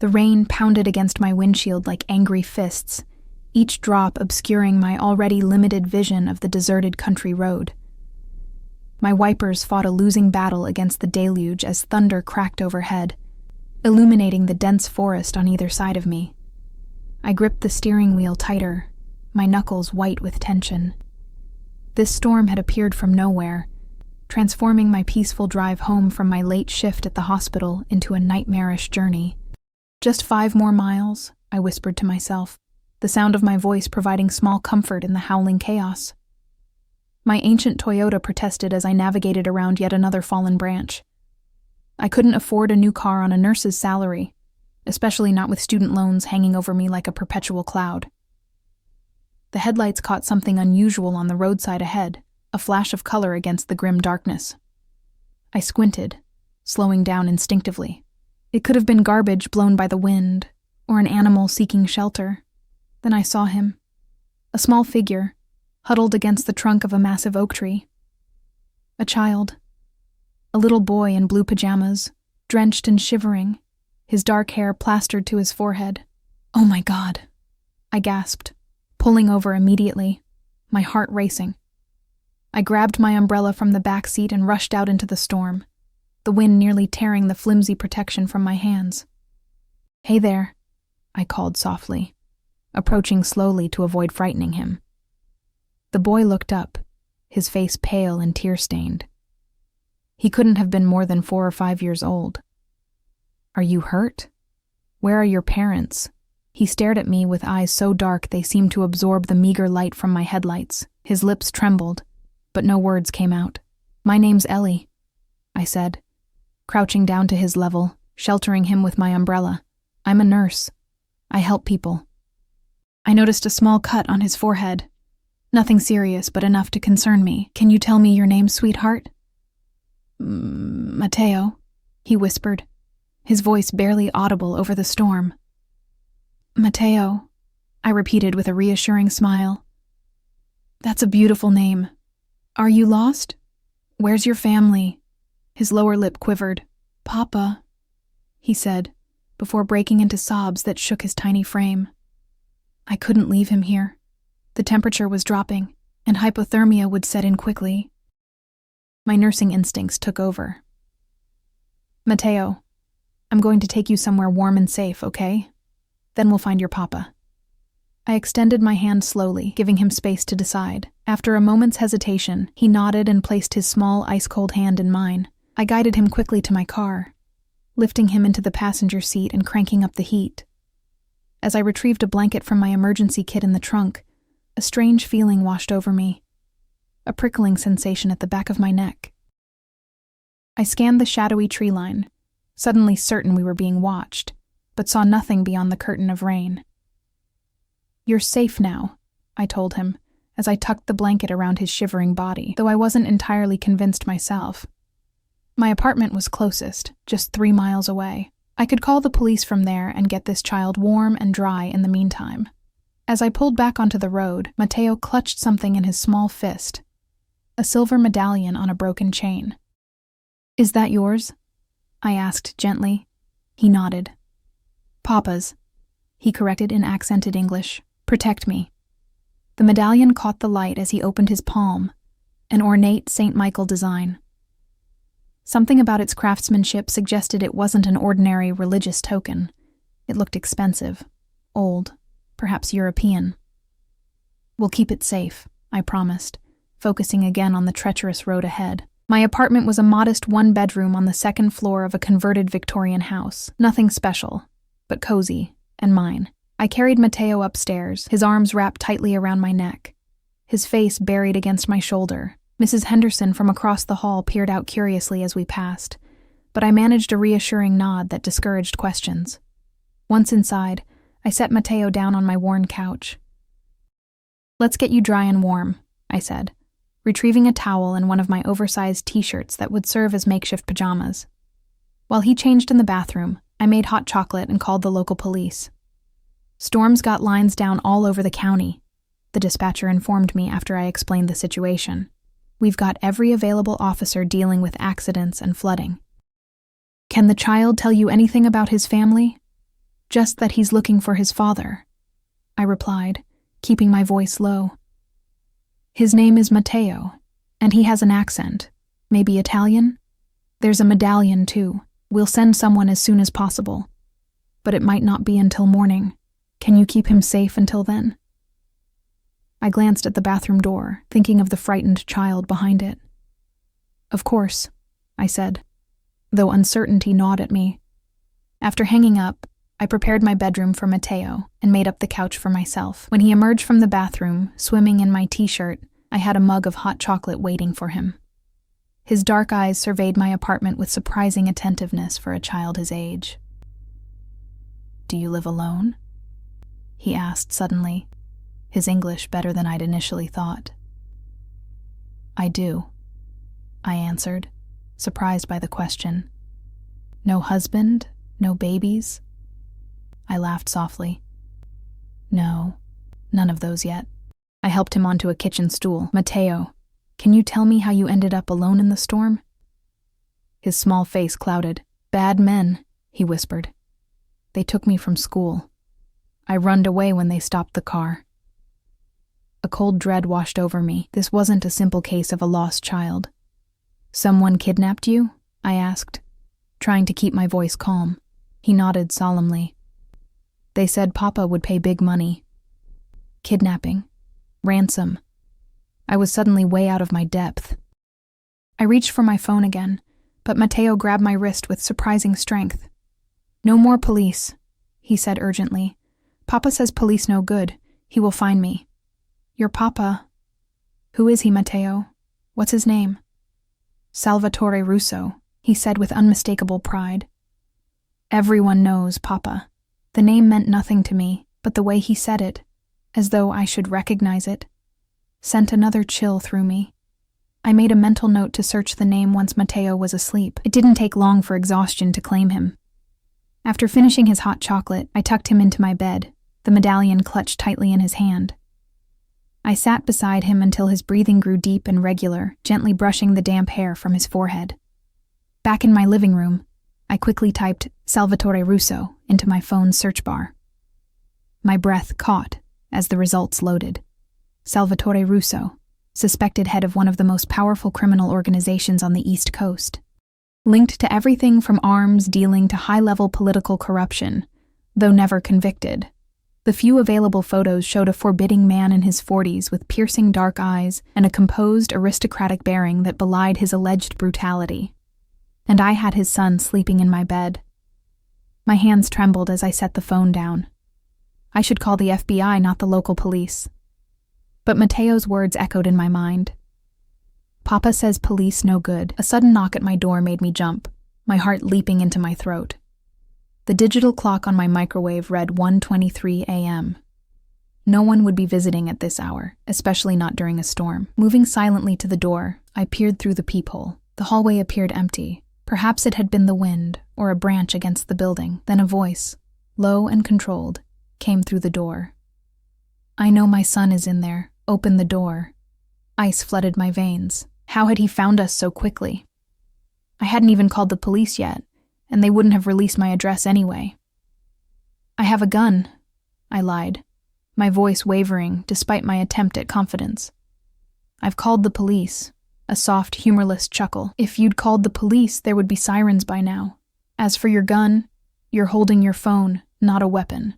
The rain pounded against my windshield like angry fists, each drop obscuring my already limited vision of the deserted country road. My wipers fought a losing battle against the deluge as thunder cracked overhead, illuminating the dense forest on either side of me. I gripped the steering wheel tighter, my knuckles white with tension. This storm had appeared from nowhere, transforming my peaceful drive home from my late shift at the hospital into a nightmarish journey. "Just 5 more miles," I whispered to myself, the sound of my voice providing small comfort in the howling chaos. My ancient Toyota protested as I navigated around yet another fallen branch. I couldn't afford a new car on a nurse's salary, especially not with student loans hanging over me like a perpetual cloud. The headlights caught something unusual on the roadside ahead, a flash of color against the grim darkness. I squinted, slowing down instinctively. It could have been garbage blown by the wind, or an animal seeking shelter. Then I saw him, a small figure, huddled against the trunk of a massive oak tree. A child, a little boy in blue pajamas, drenched and shivering, his dark hair plastered to his forehead. "Oh my God," I gasped, pulling over immediately, my heart racing. I grabbed my umbrella from the back seat and rushed out into the storm, the wind nearly tearing the flimsy protection from my hands. "Hey there," I called softly, approaching slowly to avoid frightening him. The boy looked up, his face pale and tear-stained. He couldn't have been more than 4 or 5 years old. "Are you hurt? Where are your parents?" He stared at me with eyes so dark they seemed to absorb the meager light from my headlights. His lips trembled, but no words came out. "My name's Ellie," I said, crouching down to his level, sheltering him with my umbrella. "I'm a nurse. I help people." I noticed a small cut on his forehead. Nothing serious, but enough to concern me. "Can you tell me your name, sweetheart?" "Mateo," he whispered, his voice barely audible over the storm. "Mateo," I repeated with a reassuring smile. "That's a beautiful name. Are you lost? Where's your family?" His lower lip quivered. "Papa," he said, before breaking into sobs that shook his tiny frame. I couldn't leave him here. The temperature was dropping, and hypothermia would set in quickly. My nursing instincts took over. "Mateo, I'm going to take you somewhere warm and safe, okay? Then we'll find your papa." I extended my hand slowly, giving him space to decide. After a moment's hesitation, he nodded and placed his small, ice-cold hand in mine. I guided him quickly to my car, lifting him into the passenger seat and cranking up the heat. As I retrieved a blanket from my emergency kit in the trunk, a strange feeling washed over me, a prickling sensation at the back of my neck. I scanned the shadowy tree line, suddenly certain we were being watched, but saw nothing beyond the curtain of rain. "You're safe now," I told him, as I tucked the blanket around his shivering body, though I wasn't entirely convinced myself. My apartment was closest, just 3 miles away. I could call the police from there and get this child warm and dry in the meantime. As I pulled back onto the road, Mateo clutched something in his small fist, a silver medallion on a broken chain. "Is that yours?" I asked gently. He nodded. "Papa's," he corrected in accented English. "Protect me." The medallion caught the light as he opened his palm, an ornate St. Michael design. Something about its craftsmanship suggested it wasn't an ordinary religious token. It looked expensive, old, perhaps European. "We'll keep it safe," I promised, focusing again on the treacherous road ahead. My apartment was a modest 1-bedroom on the 2nd floor of a converted Victorian house. Nothing special, but cozy, and mine. I carried Mateo upstairs, his arms wrapped tightly around my neck, his face buried against my shoulder. Mrs. Henderson from across the hall peered out curiously as we passed, but I managed a reassuring nod that discouraged questions. Once inside, I set Mateo down on my worn couch. "Let's get you dry and warm," I said, retrieving a towel and one of my oversized t-shirts that would serve as makeshift pajamas. While he changed in the bathroom, I made hot chocolate and called the local police. "Storm's got lines down all over the county," the dispatcher informed me after I explained the situation. "We've got every available officer dealing with accidents and flooding." "Can the child tell you anything about his family?" Just that he's looking for his father, I replied, keeping my voice low. His name is Matteo, and he has an accent. Maybe Italian? There's a medallion, too. We'll send someone as soon as possible. But it might not be until morning. Can you keep him safe until then? I glanced at the bathroom door, thinking of the frightened child behind it. Of course, I said, though uncertainty gnawed at me. After hanging up, I prepared my bedroom for Matteo and made up the couch for myself. When he emerged from the bathroom, swimming in my t-shirt, I had a mug of hot chocolate waiting for him. His dark eyes surveyed my apartment with surprising attentiveness for a child his age. "Do you live alone?" he asked suddenly, his English better than I'd initially thought. "I do," I answered, surprised by the question. "No husband? No babies?" I laughed softly. "No, none of those yet." I helped him onto a kitchen stool. "Matteo, can you tell me how you ended up alone in the storm?" His small face clouded. "Bad men," he whispered. "They took me from school. I runned away when they stopped the car." A cold dread washed over me. This wasn't a simple case of a lost child. "Someone kidnapped you?" I asked, trying to keep my voice calm. He nodded solemnly. "They said Papa would pay big money." Kidnapping. Ransom. I was suddenly way out of my depth. I reached for my phone again, but Matteo grabbed my wrist with surprising strength. "No more police," he said urgently. "Papa says police no good. He will find me." "Your papa? Who is he, Matteo? What's his name?" "Salvatore Russo," he said with unmistakable pride. Everyone knows Papa. The name meant nothing to me, but the way he said it, as though I should recognize it, sent another chill through me. I made a mental note to search the name once Matteo was asleep. It didn't take long for exhaustion to claim him. After finishing his hot chocolate, I tucked him into my bed, the medallion clutched tightly in his hand. I sat beside him until his breathing grew deep and regular, gently brushing the damp hair from his forehead. Back in my living room, I quickly typed Salvatore Russo into my phone's search bar. My breath caught as the results loaded. Salvatore Russo, suspected head of one of the most powerful criminal organizations on the East Coast. Linked to everything from arms dealing to high-level political corruption, though never convicted. The few available photos showed a forbidding man in his 40s with piercing dark eyes and a composed, aristocratic bearing that belied his alleged brutality. And I had his son sleeping in my bed. My hands trembled as I set the phone down. I should call the FBI, not the local police. But Matteo's words echoed in my mind. "Papa says police no good." A sudden knock at my door made me jump, my heart leaping into my throat. The digital clock on my microwave read 1:23 a.m. No one would be visiting at this hour, especially not during a storm. Moving silently to the door, I peered through the peephole. The hallway appeared empty. Perhaps it had been the wind, or a branch against the building. Then a voice, low and controlled, came through the door. "I know my son is in there. Open the door." Ice flooded my veins. How had he found us so quickly? I hadn't even called the police yet, and they wouldn't have released my address anyway. "I have a gun," I lied, my voice wavering despite my attempt at confidence. "I've called the police." A soft, humorless chuckle. "If you'd called the police, there would be sirens by now. As for your gun, you're holding your phone, not a weapon.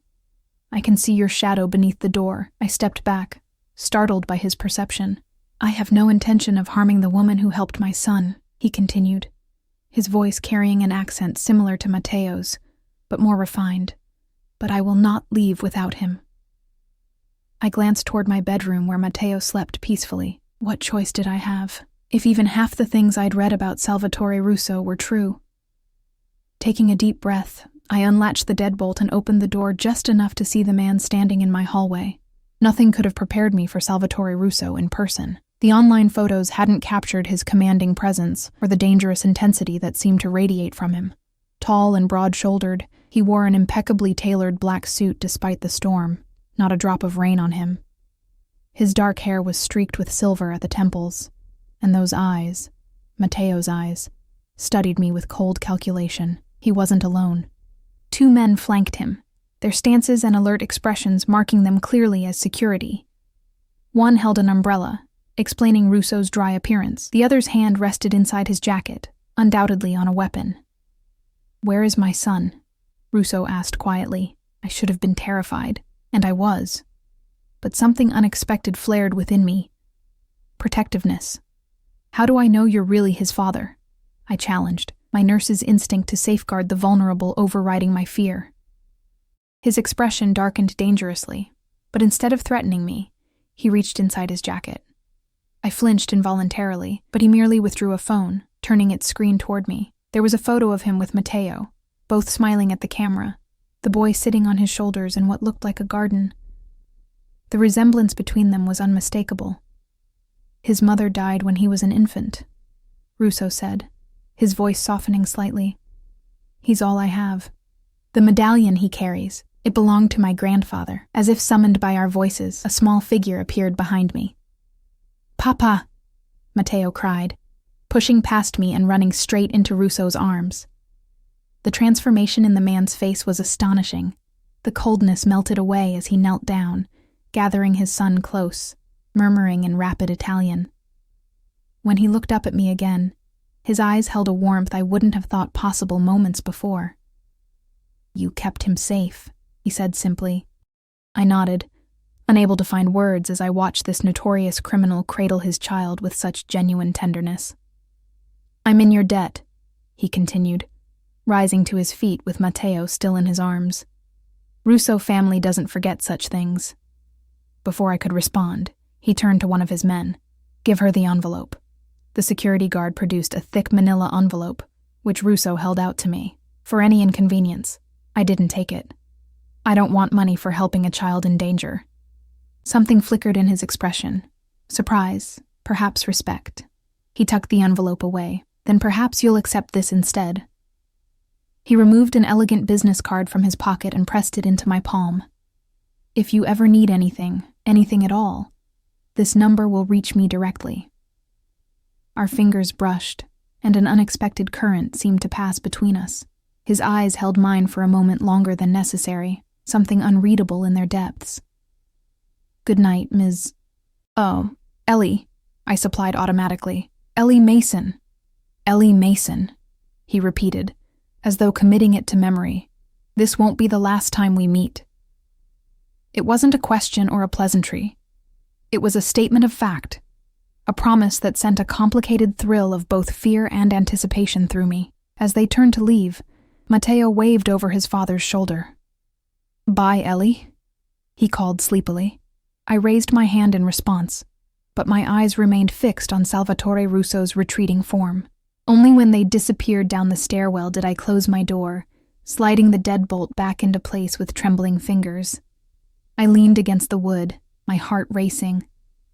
I can see your shadow beneath the door." I stepped back, startled by his perception. "I have no intention of harming the woman who helped my son," he continued, his voice carrying an accent similar to Matteo's, but more refined. "But I will not leave without him." I glanced toward my bedroom where Matteo slept peacefully. What choice did I have? If even half the things I'd read about Salvatore Russo were true. Taking a deep breath, I unlatched the deadbolt and opened the door just enough to see the man standing in my hallway. Nothing could have prepared me for Salvatore Russo in person. The online photos hadn't captured his commanding presence or the dangerous intensity that seemed to radiate from him. Tall and broad-shouldered, he wore an impeccably tailored black suit despite the storm, not a drop of rain on him. His dark hair was streaked with silver at the temples, and those eyes, Matteo's eyes, studied me with cold calculation. He wasn't alone. Two men flanked him, their stances and alert expressions marking them clearly as security. One held an umbrella, explaining Russo's dry appearance. The other's hand rested inside his jacket, undoubtedly on a weapon. "Where is my son?" Russo asked quietly. I should have been terrified, and I was. But something unexpected flared within me. Protectiveness. "How do I know you're really his father?" I challenged, my nurse's instinct to safeguard the vulnerable overriding my fear. His expression darkened dangerously, but instead of threatening me, he reached inside his jacket. I flinched involuntarily, but he merely withdrew a phone, turning its screen toward me. There was a photo of him with Matteo, both smiling at the camera, the boy sitting on his shoulders in what looked like a garden. The resemblance between them was unmistakable. "His mother died when he was an infant," Russo said, his voice softening slightly. "He's all I have. The medallion he carries, it belonged to my grandfather." As if summoned by our voices, a small figure appeared behind me. "Papa!" Matteo cried, pushing past me and running straight into Russo's arms. The transformation in the man's face was astonishing. The coldness melted away as he knelt down, gathering his son close, murmuring in rapid Italian. When he looked up at me again, his eyes held a warmth I wouldn't have thought possible moments before. "You kept him safe," he said simply. I nodded, unable to find words as I watched this notorious criminal cradle his child with such genuine tenderness. "I'm in your debt," he continued, rising to his feet with Matteo still in his arms. "Russo family doesn't forget such things." Before I could respond, he turned to one of his men. "Give her the envelope." The security guard produced a thick manila envelope, which Russo held out to me. For any inconvenience, I didn't take it. I don't want money for helping a child in danger. Something flickered in his expression. Surprise, perhaps respect. He tucked the envelope away. "Then perhaps you'll accept this instead." He removed an elegant business card from his pocket and pressed it into my palm. "If you ever need anything at all, this number will reach me directly." Our fingers brushed, and an unexpected current seemed to pass between us. His eyes held mine for a moment longer than necessary, something unreadable in their depths. "Good night, Ms. Oh, Ellie," I supplied automatically. "Ellie Mason." "Ellie Mason," he repeated, as though committing it to memory. "This won't be the last time we meet." It wasn't a question or a pleasantry. It was a statement of fact, a promise that sent a complicated thrill of both fear and anticipation through me. As they turned to leave, Matteo waved over his father's shoulder. "Bye, Ellie," he called sleepily. I raised my hand in response, but my eyes remained fixed on Salvatore Russo's retreating form. Only when they disappeared down the stairwell did I close my door, sliding the deadbolt back into place with trembling fingers. I leaned against the wood, my heart racing.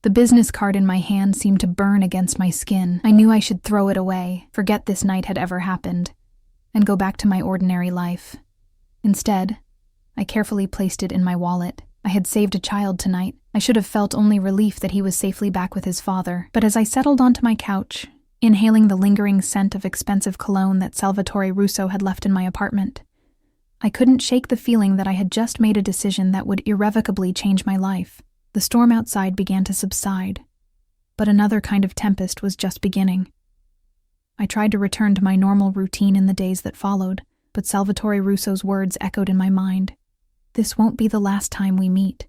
The business card in my hand seemed to burn against my skin. I knew I should throw it away, forget this night had ever happened, and go back to my ordinary life. Instead, I carefully placed it in my wallet. I had saved a child tonight. I should have felt only relief that he was safely back with his father. But as I settled onto my couch, inhaling the lingering scent of expensive cologne that Salvatore Russo had left in my apartment, I couldn't shake the feeling that I had just made a decision that would irrevocably change my life. The storm outside began to subside, but another kind of tempest was just beginning. I tried to return to my normal routine in the days that followed, but Salvatore Russo's words echoed in my mind. "This won't be the last time we meet."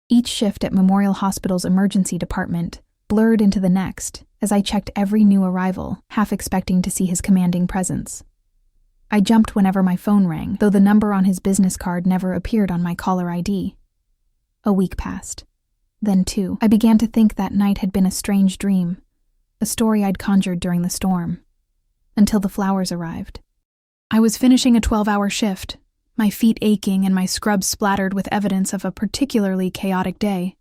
Each shift at Memorial Hospital's emergency department blurred into the next as I checked every new arrival, half expecting to see his commanding presence. I jumped whenever my phone rang, though the number on his business card never appeared on my caller ID. A week passed. Then, too, I began to think that night had been a strange dream, a story I'd conjured during the storm, until the flowers arrived. I was finishing a 12-hour shift, my feet aching and my scrubs splattered with evidence of a particularly chaotic day,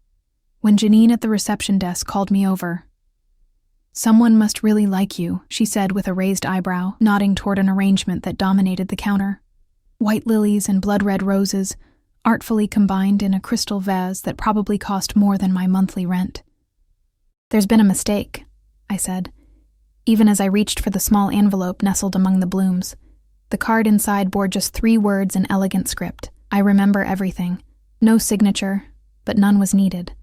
when Janine at the reception desk called me over. "Someone must really like you," she said with a raised eyebrow, nodding toward an arrangement that dominated the counter. White lilies and blood-red roses, artfully combined in a crystal vase that probably cost more than my monthly rent. "There's been a mistake," I said, even as I reached for the small envelope nestled among the blooms. The card inside bore just 3 words in elegant script. I remember everything. No signature, but none was needed.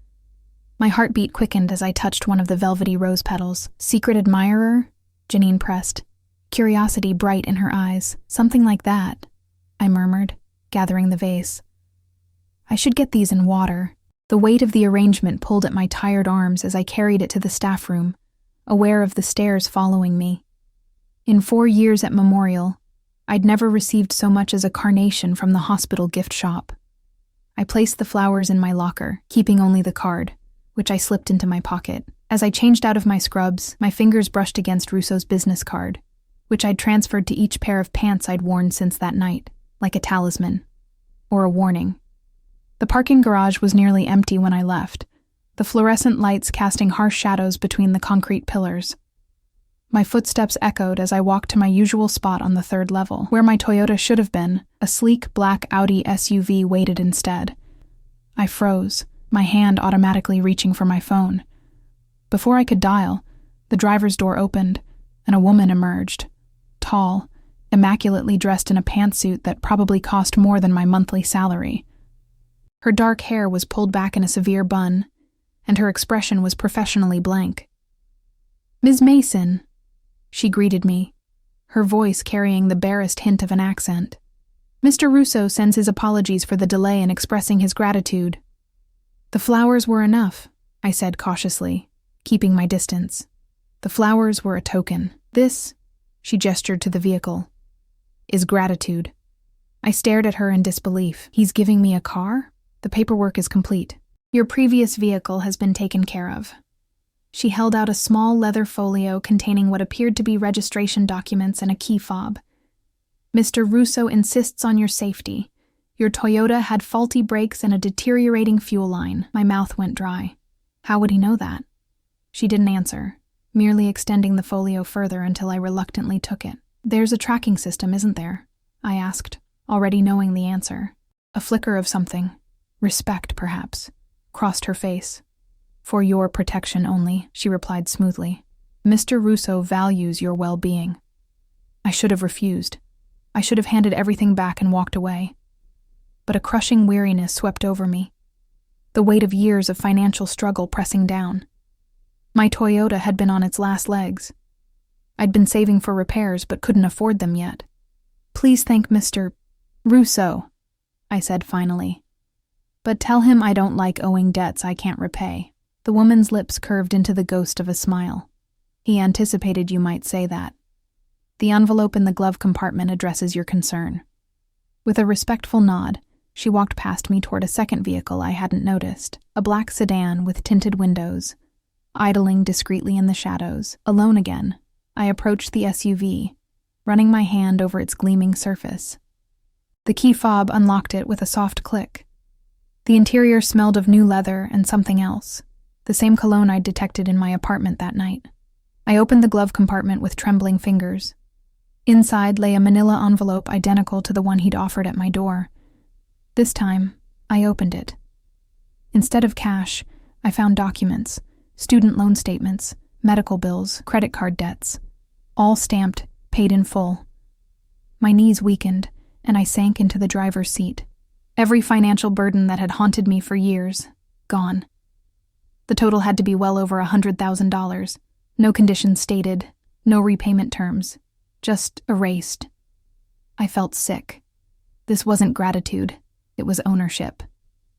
My heartbeat quickened as I touched one of the velvety rose petals. Secret admirer? Janine pressed, curiosity bright in her eyes. Something like that, I murmured, gathering the vase. I should get these in water. The weight of the arrangement pulled at my tired arms as I carried it to the staff room, aware of the stares following me. In 4 years at Memorial, I'd never received so much as a carnation from the hospital gift shop. I placed the flowers in my locker, keeping only the card, which I slipped into my pocket. As I changed out of my scrubs, my fingers brushed against Russo's business card, which I'd transferred to each pair of pants I'd worn since that night, like a talisman, or a warning. The parking garage was nearly empty when I left, the fluorescent lights casting harsh shadows between the concrete pillars. My footsteps echoed as I walked to my usual spot on the 3rd level. Where my Toyota should have been, a sleek black Audi SUV waited instead. I froze, my hand automatically reaching for my phone. Before I could dial, the driver's door opened, and a woman emerged. Tall, immaculately dressed in a pantsuit that probably cost more than my monthly salary. Her dark hair was pulled back in a severe bun, and her expression was professionally blank. "Ms. Mason," she greeted me, her voice carrying the barest hint of an accent. "Mr. Russo sends his apologies for the delay in expressing his gratitude." "The flowers were enough," I said cautiously, keeping my distance. "The flowers were a token. This," she gestured to the vehicle, "is gratitude." I stared at her in disbelief. "He's giving me a car? The paperwork is complete. Your previous vehicle has been taken care of." She held out a small leather folio containing what appeared to be registration documents and a key fob. "Mr. Russo insists on your safety. Your Toyota had faulty brakes and a deteriorating fuel line." My mouth went dry. How would he know that? She didn't answer, merely extending the folio further until I reluctantly took it. "There's a tracking system, isn't there?" I asked, already knowing the answer. A flicker of something, respect perhaps, crossed her face. "For your protection only," she replied smoothly. "Mr. Russo values your well-being." I should have refused. I should have handed everything back and walked away. But a crushing weariness swept over me, the weight of years of financial struggle pressing down. My Toyota had been on its last legs. I'd been saving for repairs but couldn't afford them yet. "Please thank Mr. Russo," I said finally. "But tell him I don't like owing debts I can't repay." The woman's lips curved into the ghost of a smile. "He anticipated you might say that. The envelope in the glove compartment addresses your concern." With a respectful nod, she walked past me toward a second vehicle I hadn't noticed, a black sedan with tinted windows, idling discreetly in the shadows. Alone again, I approached the SUV, running my hand over its gleaming surface. The key fob unlocked it with a soft click. The interior smelled of new leather and something else, the same cologne I'd detected in my apartment that night. I opened the glove compartment with trembling fingers. Inside lay a manila envelope identical to the one he'd offered at my door. This time, I opened it. Instead of cash, I found documents, student loan statements, medical bills, credit card debts, all stamped, paid in full. My knees weakened, and I sank into the driver's seat. Every financial burden that had haunted me for years, gone. The total had to be well over $100,000. No conditions stated, no repayment terms, just erased. I felt sick. This wasn't gratitude, it was ownership.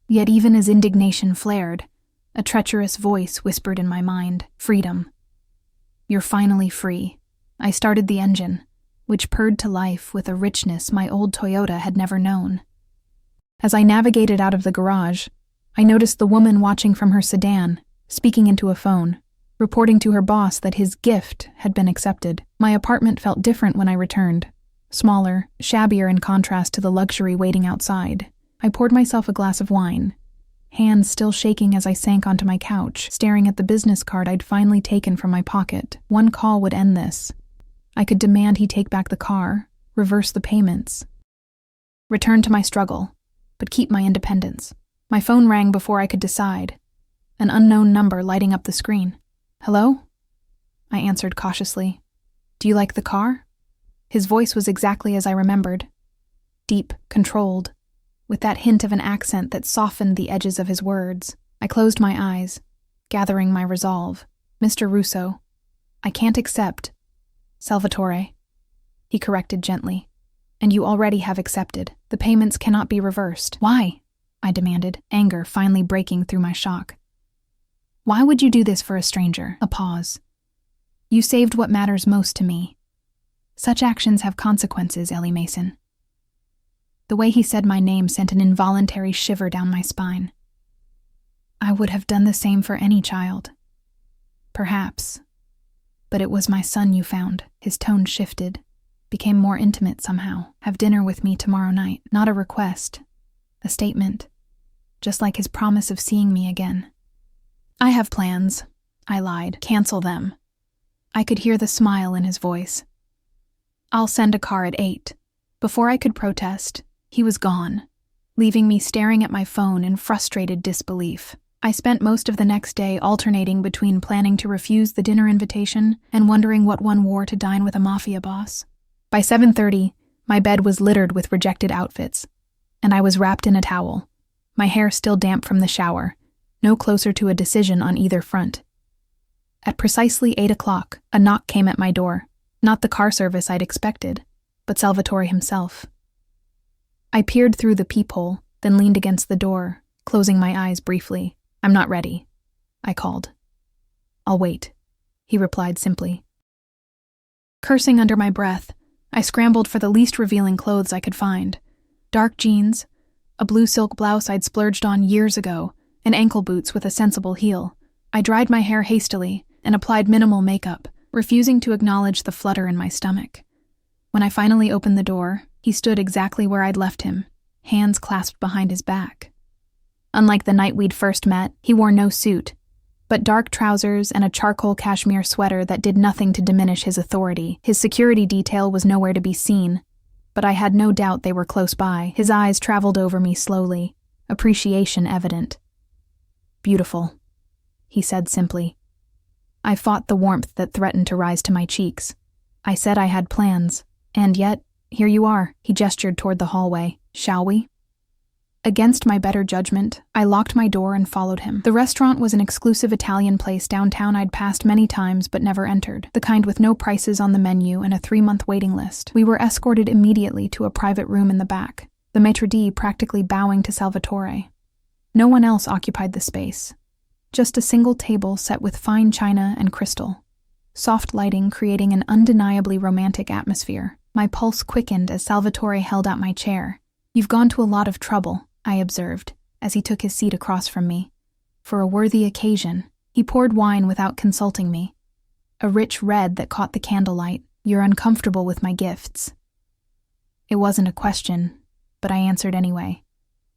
Yet even as indignation flared, a treacherous voice whispered in my mind, "Freedom. You're finally free." I started the engine, which purred to life with a richness my old Toyota had never known. As I navigated out of the garage, I noticed the woman watching from her sedan, speaking into a phone, reporting to her boss that his gift had been accepted. My apartment felt different when I returned, smaller, shabbier in contrast to the luxury waiting outside. I poured myself a glass of wine, hands still shaking as I sank onto my couch, staring at the business card I'd finally taken from my pocket. One call would end this. I could demand he take back the car, reverse the payments, return to my struggle, but keep my independence. My phone rang before I could decide, an unknown number lighting up the screen. "Hello?" I answered cautiously. "Do you like the car?" His voice was exactly as I remembered. Deep, controlled, with that hint of an accent that softened the edges of his words. I closed my eyes, gathering my resolve. Mr. Russo, I can't accept. Salvatore, he corrected gently. And you already have accepted. The payments cannot be reversed. Why? I demanded, anger finally breaking through my shock. Why would you do this for a stranger? A pause. You saved what matters most to me. Such actions have consequences, Ellie Mason. The way he said my name sent an involuntary shiver down my spine. I would have done the same for any child. Perhaps. But it was my son you found. His tone shifted, became more intimate somehow. Have dinner with me tomorrow night. Not a request, a statement. Just like his promise of seeing me again. I have plans, I lied. Cancel them. I could hear the smile in his voice. I'll send a car at 8. Before I could protest, he was gone, leaving me staring at my phone in frustrated disbelief. I spent most of the next day alternating between planning to refuse the dinner invitation and wondering what one wore to dine with a Mafia boss. By 7:30, my bed was littered with rejected outfits, and I was wrapped in a towel, my hair still damp from the shower, no closer to a decision on either front. At precisely 8 o'clock, a knock came at my door. Not the car service I'd expected, but Salvatore himself. I peered through the peephole, then leaned against the door, closing my eyes briefly. I'm not ready, I called. I'll wait, he replied simply. Cursing under my breath, I scrambled for the least revealing clothes I could find. Dark jeans, a blue silk blouse I'd splurged on years ago, and ankle boots with a sensible heel. I dried my hair hastily and applied minimal makeup, refusing to acknowledge the flutter in my stomach. When I finally opened the door, he stood exactly where I'd left him, hands clasped behind his back. Unlike the night we'd first met, he wore no suit, but dark trousers and a charcoal cashmere sweater that did nothing to diminish his authority. His security detail was nowhere to be seen, but I had no doubt they were close by. His eyes traveled over me slowly, appreciation evident. Beautiful, he said simply. I fought the warmth that threatened to rise to my cheeks. I said I had plans, and yet, here you are. He gestured toward the hallway. Shall we? Against my better judgment, I locked my door and followed him. The restaurant was an exclusive Italian place downtown I'd passed many times but never entered, the kind with no prices on the menu and a 3-month waiting list. We were escorted immediately to a private room in the back, the maitre d' practically bowing to Salvatore. No one else occupied the space. Just a single table set with fine china and crystal, soft lighting creating an undeniably romantic atmosphere. My pulse quickened as Salvatore held out my chair. You've gone to a lot of trouble, I observed, as he took his seat across from me. For a worthy occasion, he poured wine without consulting me. A rich red that caught the candlelight. You're uncomfortable with my gifts. It wasn't a question, but I answered anyway.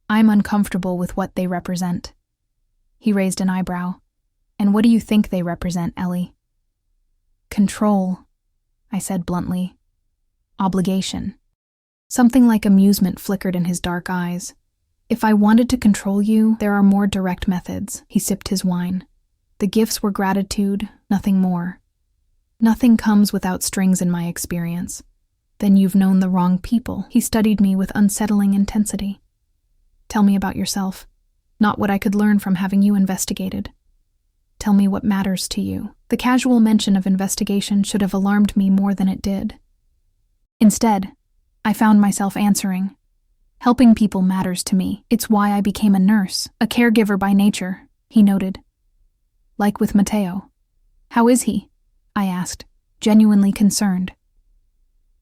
I'm uncomfortable with what they represent. He raised an eyebrow. And what do you think they represent, Ellie? Control, I said bluntly. Obligation. Something like amusement flickered in his dark eyes. If I wanted to control you, there are more direct methods. He sipped his wine. The gifts were gratitude, nothing more. Nothing comes without strings in my experience. Then you've known the wrong people. He studied me with unsettling intensity. Tell me about yourself. Not what I could learn from having you investigated. Tell me what matters to you. The casual mention of investigation should have alarmed me more than it did. Instead, I found myself answering. Helping people matters to me. It's why I became a nurse, a caregiver by nature, he noted. Like with Matteo. How is he? I asked, genuinely concerned.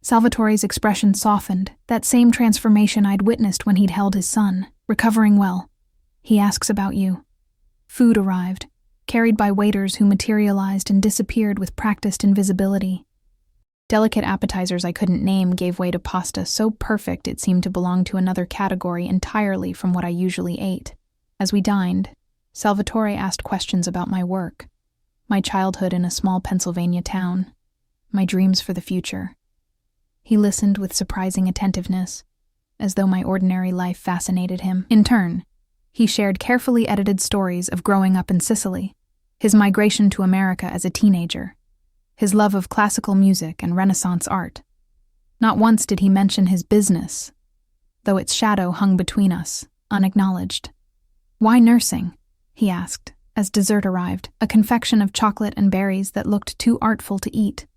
Salvatore's expression softened, that same transformation I'd witnessed when he'd held his son, recovering well. He asks about you. Food arrived, carried by waiters who materialized and disappeared with practiced invisibility. Delicate appetizers I couldn't name gave way to pasta so perfect it seemed to belong to another category entirely from what I usually ate. As we dined, Salvatore asked questions about my work, my childhood in a small Pennsylvania town, my dreams for the future. He listened with surprising attentiveness, as though my ordinary life fascinated him. In turn, he shared carefully edited stories of growing up in Sicily, his migration to America as a teenager, his love of classical music and Renaissance art. Not once did he mention his business, though its shadow hung between us, unacknowledged. "Why nursing?" he asked, as dessert arrived, a confection of chocolate and berries that looked too artful to eat.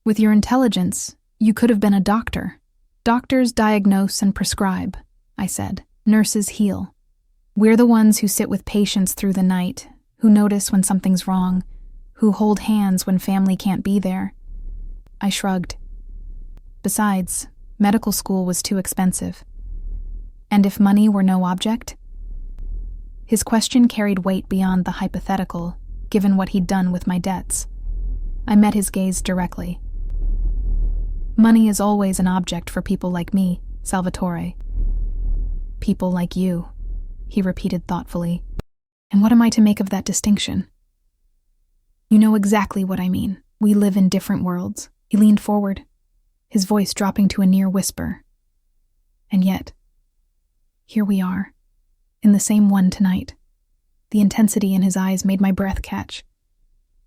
"With your intelligence, you could have been a doctor." "Doctors diagnose and prescribe," I said. "Nurses heal. We're the ones who sit with patients through the night, who notice when something's wrong, who hold hands when family can't be there." I shrugged. Besides, medical school was too expensive. And if money were no object? His question carried weight beyond the hypothetical, given what he'd done with my debts. I met his gaze directly. "Money is always an object for people like me, Salvatore." "People like you," he repeated thoughtfully. "And what am I to make of that distinction?" "You know exactly what I mean. We live in different worlds." He leaned forward, his voice dropping to a near whisper. "And yet, here we are, in the same one tonight." The intensity in his eyes made my breath catch.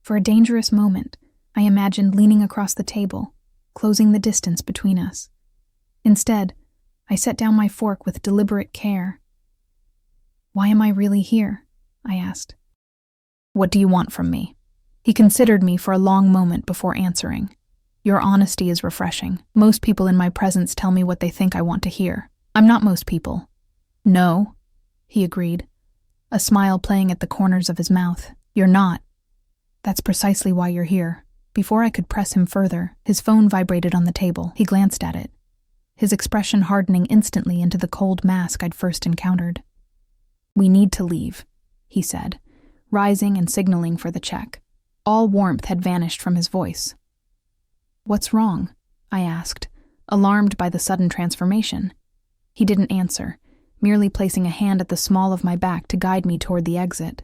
For a dangerous moment, I imagined leaning across the table, closing the distance between us. Instead, I set down my fork with deliberate care. "Why am I really here?" I asked. "What do you want from me?" He considered me for a long moment before answering. "Your honesty is refreshing. Most people in my presence tell me what they think I want to hear. I'm not most people." "No," he agreed, a smile playing at the corners of his mouth. "You're not. That's precisely why you're here." Before I could press him further, his phone vibrated on the table. He glanced at it, his expression hardening instantly into the cold mask I'd first encountered. "We need to leave," he said, rising and signaling for the check. All warmth had vanished from his voice. "What's wrong?" I asked, alarmed by the sudden transformation. He didn't answer, merely placing a hand at the small of my back to guide me toward the exit.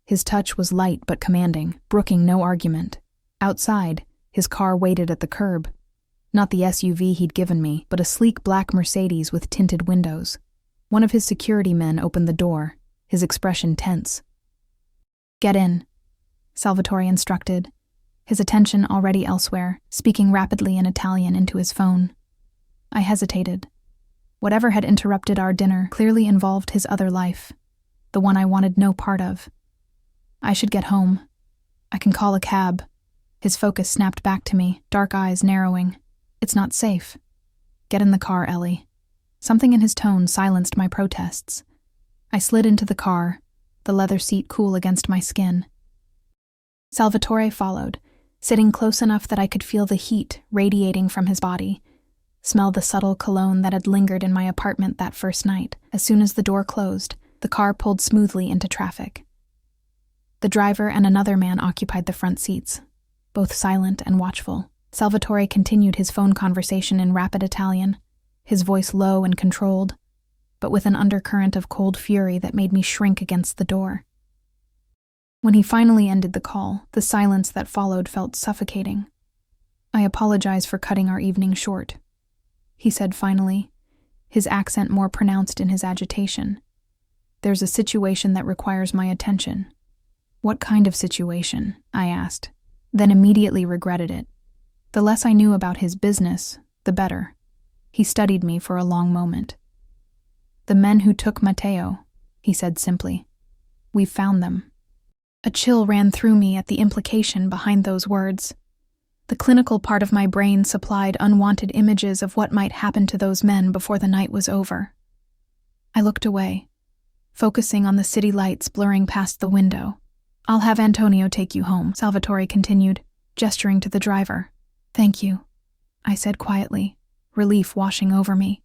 His touch was light but commanding, brooking no argument. Outside, his car waited at the curb. Not the SUV he'd given me, but a sleek black Mercedes with tinted windows. One of his security men opened the door, his expression tense. "Get in," Salvatore instructed, his attention already elsewhere, speaking rapidly in Italian into his phone. I hesitated. Whatever had interrupted our dinner clearly involved his other life, the one I wanted no part of. "I should get home. I can call a cab." His focus snapped back to me, dark eyes narrowing. "It's not safe." "Get in the car, Ellie." Something in his tone silenced my protests. I slid into the car, the leather seat cool against my skin. Salvatore followed, sitting close enough that I could feel the heat radiating from his body, smell the subtle cologne that had lingered in my apartment that first night. As soon as the door closed, the car pulled smoothly into traffic. The driver and another man occupied the front seats, both silent and watchful. Salvatore continued his phone conversation in rapid Italian, his voice low and controlled, but with an undercurrent of cold fury that made me shrink against the door. When he finally ended the call, the silence that followed felt suffocating. "I apologize for cutting our evening short," he said finally, his accent more pronounced in his agitation. "There's a situation that requires my attention." "What kind of situation?" I asked, then immediately regretted it. The less I knew about his business, the better. He studied me for a long moment. "The men who took Matteo," he said simply. "We've found them." A chill ran through me at the implication behind those words. The clinical part of my brain supplied unwanted images of what might happen to those men before the night was over. I looked away, focusing on the city lights blurring past the window. "I'll have Antonio take you home," Salvatore continued, gesturing to the driver. "Thank you," I said quietly, relief washing over me.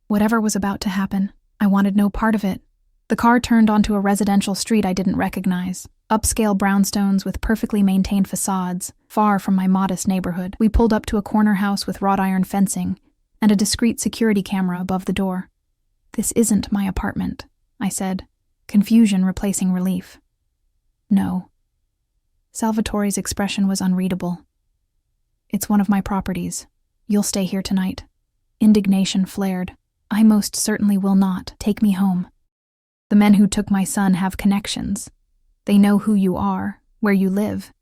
Whatever was about to happen, I wanted no part of it. The car turned onto a residential street I didn't recognize. Upscale brownstones with perfectly maintained facades, far from my modest neighborhood. We pulled up to a corner house with wrought iron fencing and a discreet security camera above the door. "This isn't my apartment," I said, confusion replacing relief. "No." Salvatore's expression was unreadable. "It's one of my properties. You'll stay here tonight." Indignation flared. "I most certainly will not. Take me home. The men who took my son have connections. They know who you are, where you live."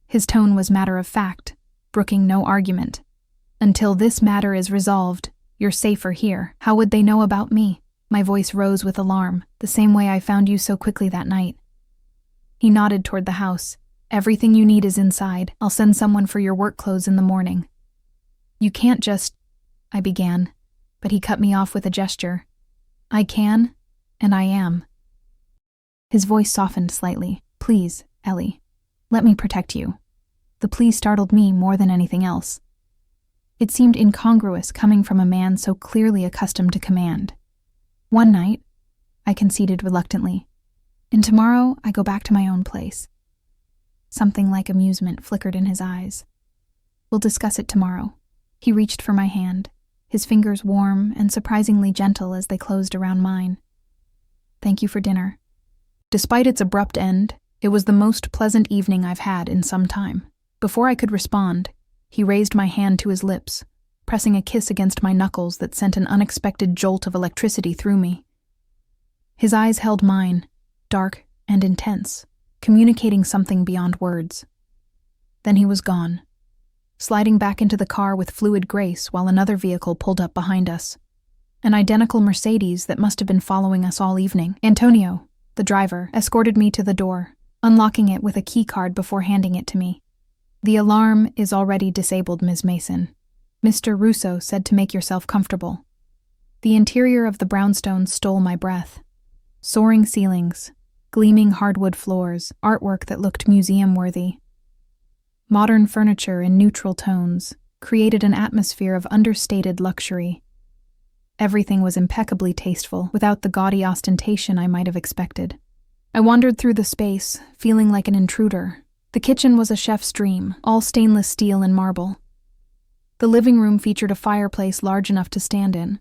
His tone was matter of fact, brooking no argument. Until this matter is resolved, you're safer here. How would they know about me? My voice rose with alarm, the same way I found you so quickly that night. He nodded toward the house. Everything you need is inside. I'll send someone for your work clothes in the morning. You can't just... I began, but he cut me off with a gesture. I can, and I am. His voice softened slightly. Please, Ellie, let me protect you. The plea startled me more than anything else. It seemed incongruous coming from a man so clearly accustomed to command. One night, I conceded reluctantly, and tomorrow I go back to my own place. Something like amusement flickered in his eyes. We'll discuss it tomorrow. He reached for my hand, his fingers warm and surprisingly gentle as they closed around mine. Thank you for dinner. Despite its abrupt end, it was the most pleasant evening I've had in some time. Before I could respond, he raised my hand to his lips, pressing a kiss against my knuckles that sent an unexpected jolt of electricity through me. His eyes held mine, dark and intense, communicating something beyond words. Then he was gone, sliding back into the car with fluid grace while another vehicle pulled up behind us. An identical Mercedes that must have been following us all evening. Antonio, the driver, escorted me to the door, unlocking it with a key card before handing it to me. The alarm is already disabled, Ms. Mason. Mr. Russo said to make yourself comfortable. The interior of the brownstone stole my breath. Soaring ceilings, gleaming hardwood floors, artwork that looked museum-worthy. Modern furniture in neutral tones created an atmosphere of understated luxury. Everything was impeccably tasteful, without the gaudy ostentation I might have expected. I wandered through the space, feeling like an intruder. The kitchen was a chef's dream, all stainless steel and marble. The living room featured a fireplace large enough to stand in.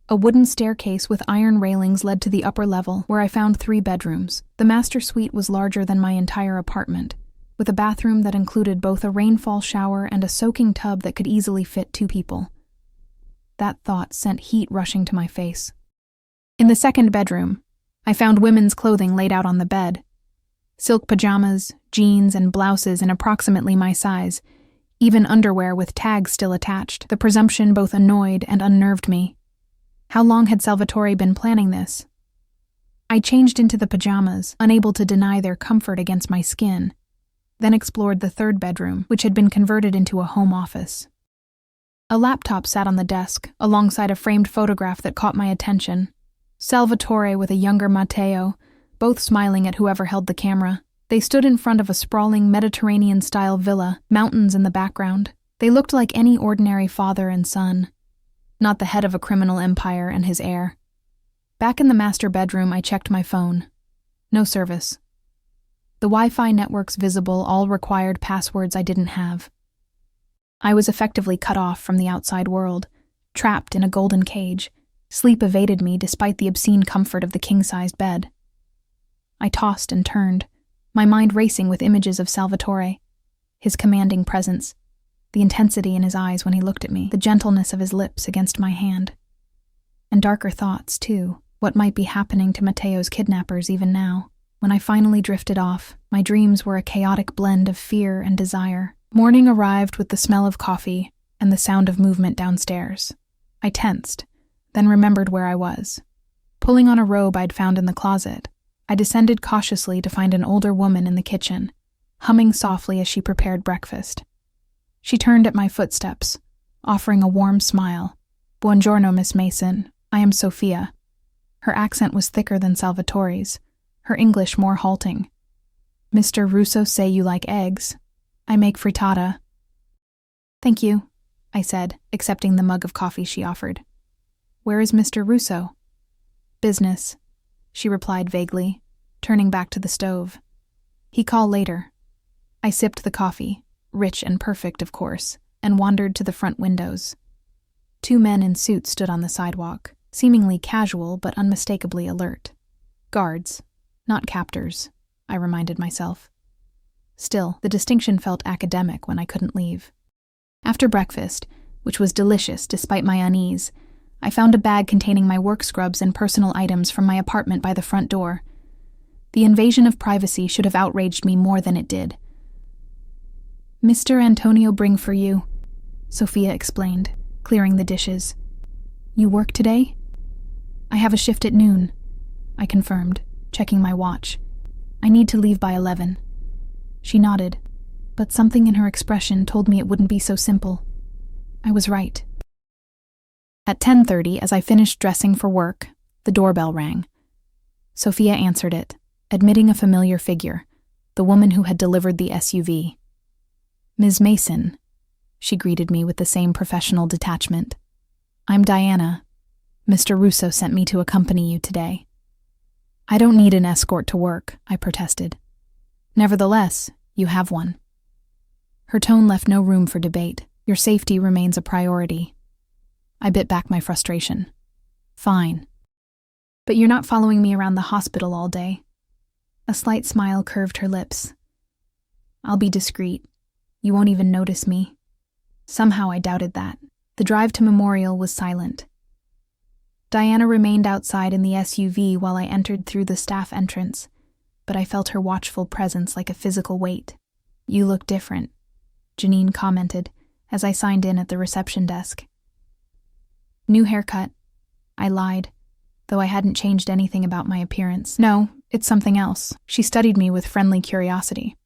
A wooden staircase with iron railings led to the upper level, where I found 3 bedrooms. The master suite was larger than my entire apartment, with a bathroom that included both a rainfall shower and a soaking tub that could easily fit 2 people. That thought sent heat rushing to my face. In the second bedroom, I found women's clothing laid out on the bed. Silk pajamas, jeans, and blouses in approximately my size, even underwear with tags still attached. The presumption both annoyed and unnerved me. How long had Salvatore been planning this? I changed into the pajamas, unable to deny their comfort against my skin, then explored the third bedroom, which had been converted into a home office. A laptop sat on the desk, alongside a framed photograph that caught my attention. Salvatore with a younger Matteo, both smiling at whoever held the camera. They stood in front of a sprawling Mediterranean-style villa, mountains in the background. They looked like any ordinary father and son, not the head of a criminal empire and his heir. Back in the master bedroom, I checked my phone. No service. The Wi-Fi networks visible all required passwords I didn't have. I was effectively cut off from the outside world, trapped in a golden cage. Sleep evaded me despite the obscene comfort of the king-sized bed. I tossed and turned, my mind racing with images of Salvatore, his commanding presence, the intensity in his eyes when he looked at me, the gentleness of his lips against my hand. And darker thoughts, too, what might be happening to Matteo's kidnappers even now. When I finally drifted off, my dreams were a chaotic blend of fear and desire. Morning arrived with the smell of coffee and the sound of movement downstairs. I tensed, then remembered where I was. Pulling on a robe I'd found in the closet, I descended cautiously to find an older woman in the kitchen, humming softly as she prepared breakfast. She turned at my footsteps, offering a warm smile. "Buongiorno, Miss Mason. I am Sophia." Her accent was thicker than Salvatore's, her English more halting. "Mr. Russo say you like eggs. I make frittata." "Thank you," I said, accepting the mug of coffee she offered. "Where is Mr. Russo?" "Business," she replied vaguely, turning back to the stove. "He call later." I sipped the coffee, rich and perfect, of course, and wandered to the front windows. 2 men in suits stood on the sidewalk, seemingly casual but unmistakably alert. Guards, not captors, I reminded myself. Still, the distinction felt academic when I couldn't leave. After breakfast, which was delicious despite my unease, I found a bag containing my work scrubs and personal items from my apartment by the front door. The invasion of privacy should have outraged me more than it did. "Mr. Antonio bring for you," Sophia explained, clearing the dishes. You work today? I have a shift at noon, I confirmed, checking my watch. I need to leave by 11. She nodded, but something in her expression told me it wouldn't be so simple. I was right. At 10:30, as I finished dressing for work, the doorbell rang. Sophia answered it, admitting a familiar figure, the woman who had delivered the SUV. Ms. Mason, she greeted me with the same professional detachment. I'm Diana. Mr. Russo sent me to accompany you today. I don't need an escort to work, I protested. Nevertheless, you have one. Her tone left no room for debate. Your safety remains a priority. I bit back my frustration. Fine. But you're not following me around the hospital all day. A slight smile curved her lips. I'll be discreet. You won't even notice me. Somehow I doubted that. The drive to Memorial was silent. Diana remained outside in the SUV while I entered through the staff entrance, but I felt her watchful presence like a physical weight. You look different, Janine commented as I signed in at the reception desk. New haircut, I lied, though I hadn't changed anything about my appearance. No, it's something else. She studied me with friendly curiosity.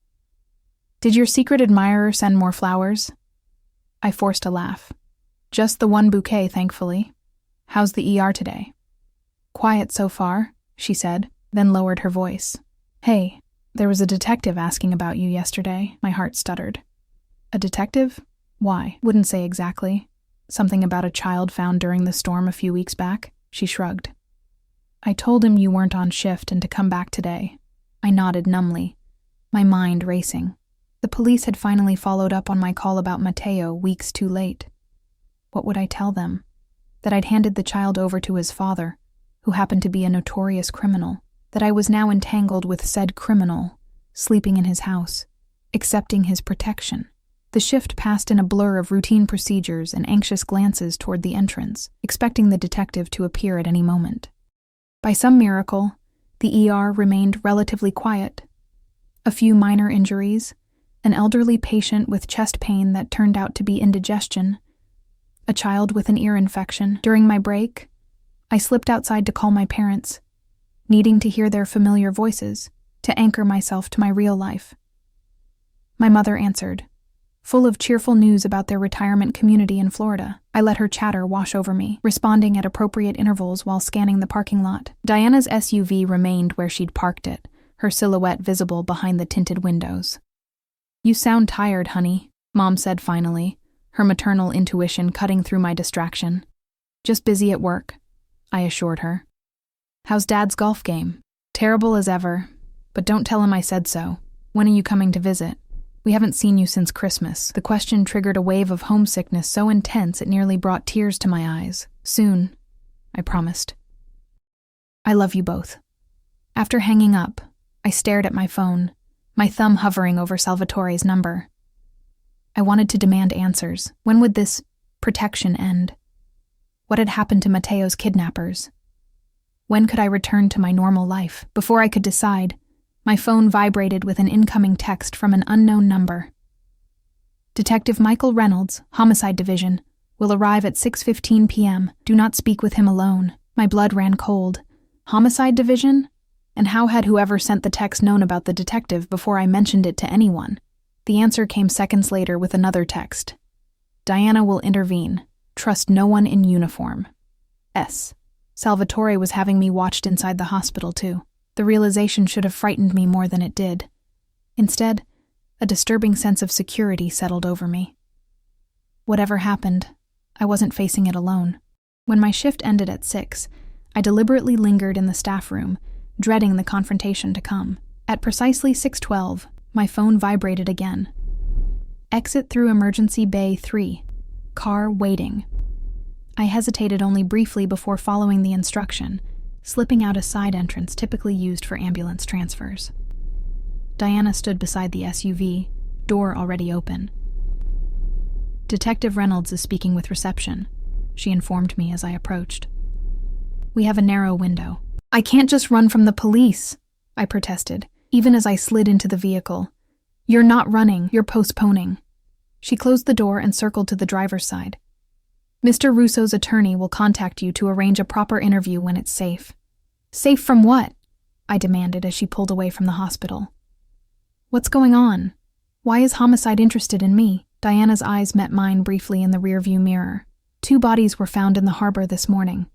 Did your secret admirer send more flowers? I forced a laugh. Just the one bouquet, thankfully. How's the ER today? Quiet so far, she said, then lowered her voice. Hey, there was a detective asking about you yesterday. My heart stuttered. A detective? Why? Wouldn't say exactly. Something about a child found during the storm a few weeks back? She shrugged. I told him you weren't on shift and to come back today. I nodded numbly, my mind racing. The police had finally followed up on my call about Mateo weeks too late. What would I tell them? That I'd handed the child over to his father, who happened to be a notorious criminal, that I was now entangled with said criminal, sleeping in his house, accepting his protection. The shift passed in a blur of routine procedures and anxious glances toward the entrance, expecting the detective to appear at any moment. By some miracle, the ER remained relatively quiet. A few minor injuries, an elderly patient with chest pain that turned out to be indigestion, a child with an ear infection. During my break, I slipped outside to call my parents, needing to hear their familiar voices, to anchor myself to my real life. My mother answered, full of cheerful news about their retirement community in Florida. I let her chatter wash over me, responding at appropriate intervals while scanning the parking lot. Diana's SUV remained where she'd parked it, her silhouette visible behind the tinted windows. You sound tired, honey, Mom said finally, her maternal intuition cutting through my distraction. Just busy at work, I assured her. How's Dad's golf game? Terrible as ever, but don't tell him I said so. When are you coming to visit? We haven't seen you since Christmas. The question triggered a wave of homesickness so intense it nearly brought tears to my eyes. Soon, I promised. I love you both. After hanging up, I stared at my phone, my thumb hovering over Salvatore's number. I wanted to demand answers. When would this protection end? What had happened to Mateo's kidnappers? When could I return to my normal life? Before I could decide, my phone vibrated with an incoming text from an unknown number. Detective Michael Reynolds, Homicide Division, will arrive at 6:15 p.m. Do not speak with him alone. My blood ran cold. Homicide Division? And how had whoever sent the text known about the detective before I mentioned it to anyone? The answer came seconds later with another text. Diana will intervene. Trust no one in uniform. S. Salvatore was having me watched inside the hospital, too. The realization should have frightened me more than it did. Instead, a disturbing sense of security settled over me. Whatever happened, I wasn't facing it alone. When my shift ended at 6, I deliberately lingered in the staff room, dreading the confrontation to come. At precisely 6:12, my phone vibrated again. Exit through emergency bay 3. Car waiting. I hesitated only briefly before following the instruction, slipping out a side entrance typically used for ambulance transfers. Diana stood beside the SUV, door already open. Detective Reynolds is speaking with reception, she informed me as I approached. We have a narrow window. I can't just run from the police, I protested, even as I slid into the vehicle. You're not running, you're postponing. She closed the door and circled to the driver's side. Mr. Russo's attorney will contact you to arrange a proper interview when it's safe. Safe from what? I demanded as she pulled away from the hospital. What's going on? Why is homicide interested in me? Diana's eyes met mine briefly in the rearview mirror. 2 bodies were found in the harbor this morning.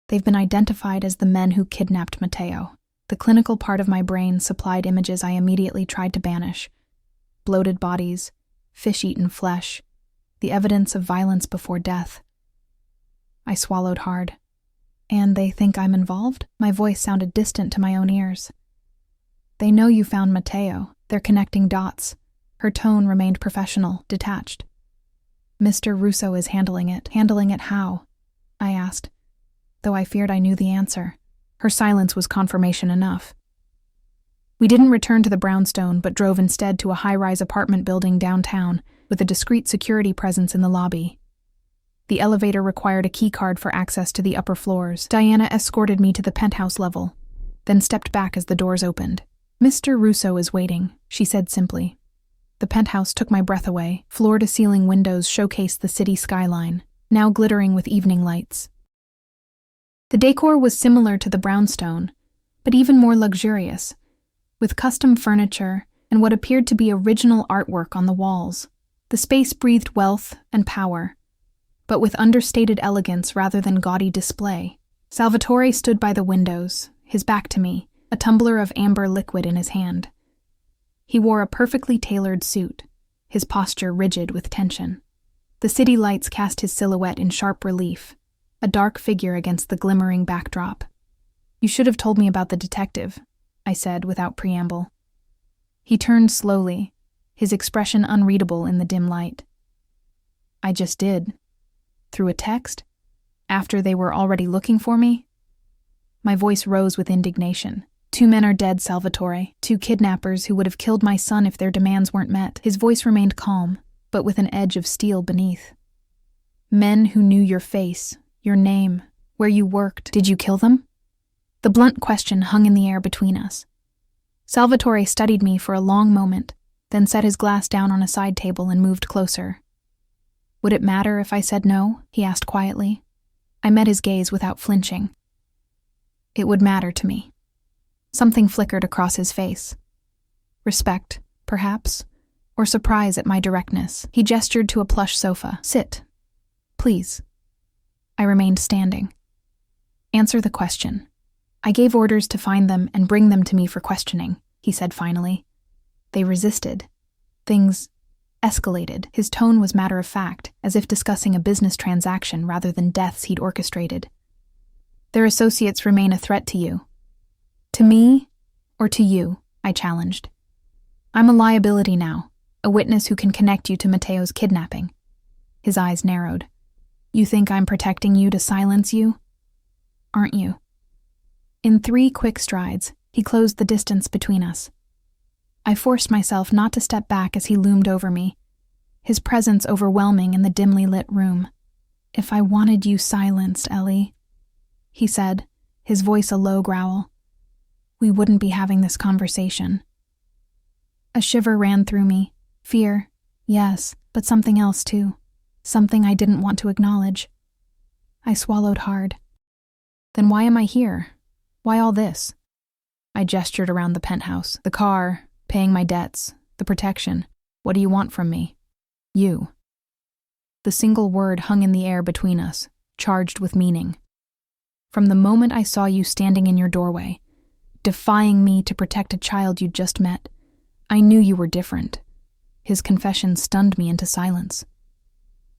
They've been identified as the men who kidnapped Mateo. The clinical part of my brain supplied images I immediately tried to banish. Bloated bodies, fish-eaten flesh, the evidence of violence before death. I swallowed hard. And they think I'm involved? My voice sounded distant to my own ears. They know you found Mateo. They're connecting dots. Her tone remained professional, detached. Mr. Russo is handling it. Handling it how? I asked, though I feared I knew the answer. Her silence was confirmation enough. We didn't return to the brownstone, but drove instead to a high-rise apartment building downtown with a discreet security presence in the lobby. The elevator required a keycard for access to the upper floors. Diana escorted me to the penthouse level, then stepped back as the doors opened. Mr. Russo is waiting, she said simply. The penthouse took my breath away. Floor-to-ceiling windows showcased the city skyline, now glittering with evening lights. The decor was similar to the brownstone, but even more luxurious, with custom furniture and what appeared to be original artwork on the walls. The space breathed wealth and power, but with understated elegance rather than gaudy display. Salvatore stood by the windows, his back to me, a tumbler of amber liquid in his hand. He wore a perfectly tailored suit, his posture rigid with tension. The city lights cast his silhouette in sharp relief, a dark figure against the glimmering backdrop. You should have told me about the detective, I said without preamble. He turned slowly, his expression unreadable in the dim light. I just did. Through a text? After they were already looking for me? My voice rose with indignation. 2 men are dead, Salvatore. 2 kidnappers who would have killed my son if their demands weren't met. His voice remained calm, but with an edge of steel beneath. Men who knew your face, your name, where you worked. Did you kill them? The blunt question hung in the air between us. Salvatore studied me for a long moment, then set his glass down on a side table and moved closer. Would it matter if I said no? He asked quietly. I met his gaze without flinching. It would matter to me. Something flickered across his face. Respect, perhaps, or surprise at my directness. He gestured to a plush sofa. Sit. Please. I remained standing. Answer the question. I gave orders to find them and bring them to me for questioning, he said finally. They resisted. Things escalated. His tone was matter-of-fact, as if discussing a business transaction rather than deaths he'd orchestrated. Their associates remain a threat to you. To me, or to you, I challenged. I'm a liability now, a witness who can connect you to Mateo's kidnapping. His eyes narrowed. You think I'm protecting you to silence you? Aren't you? In 3 quick strides, he closed the distance between us. I forced myself not to step back as he loomed over me, his presence overwhelming in the dimly lit room. If I wanted you silenced, Ellie, he said, his voice a low growl, we wouldn't be having this conversation. A shiver ran through me. Fear, yes, but something else too. Something I didn't want to acknowledge. I swallowed hard. Then why am I here? Why all this? I gestured around the penthouse, the car, paying my debts, the protection. What do you want from me? You. The single word hung in the air between us, charged with meaning. From the moment I saw you standing in your doorway, defying me to protect a child you'd just met, I knew you were different. His confession stunned me into silence.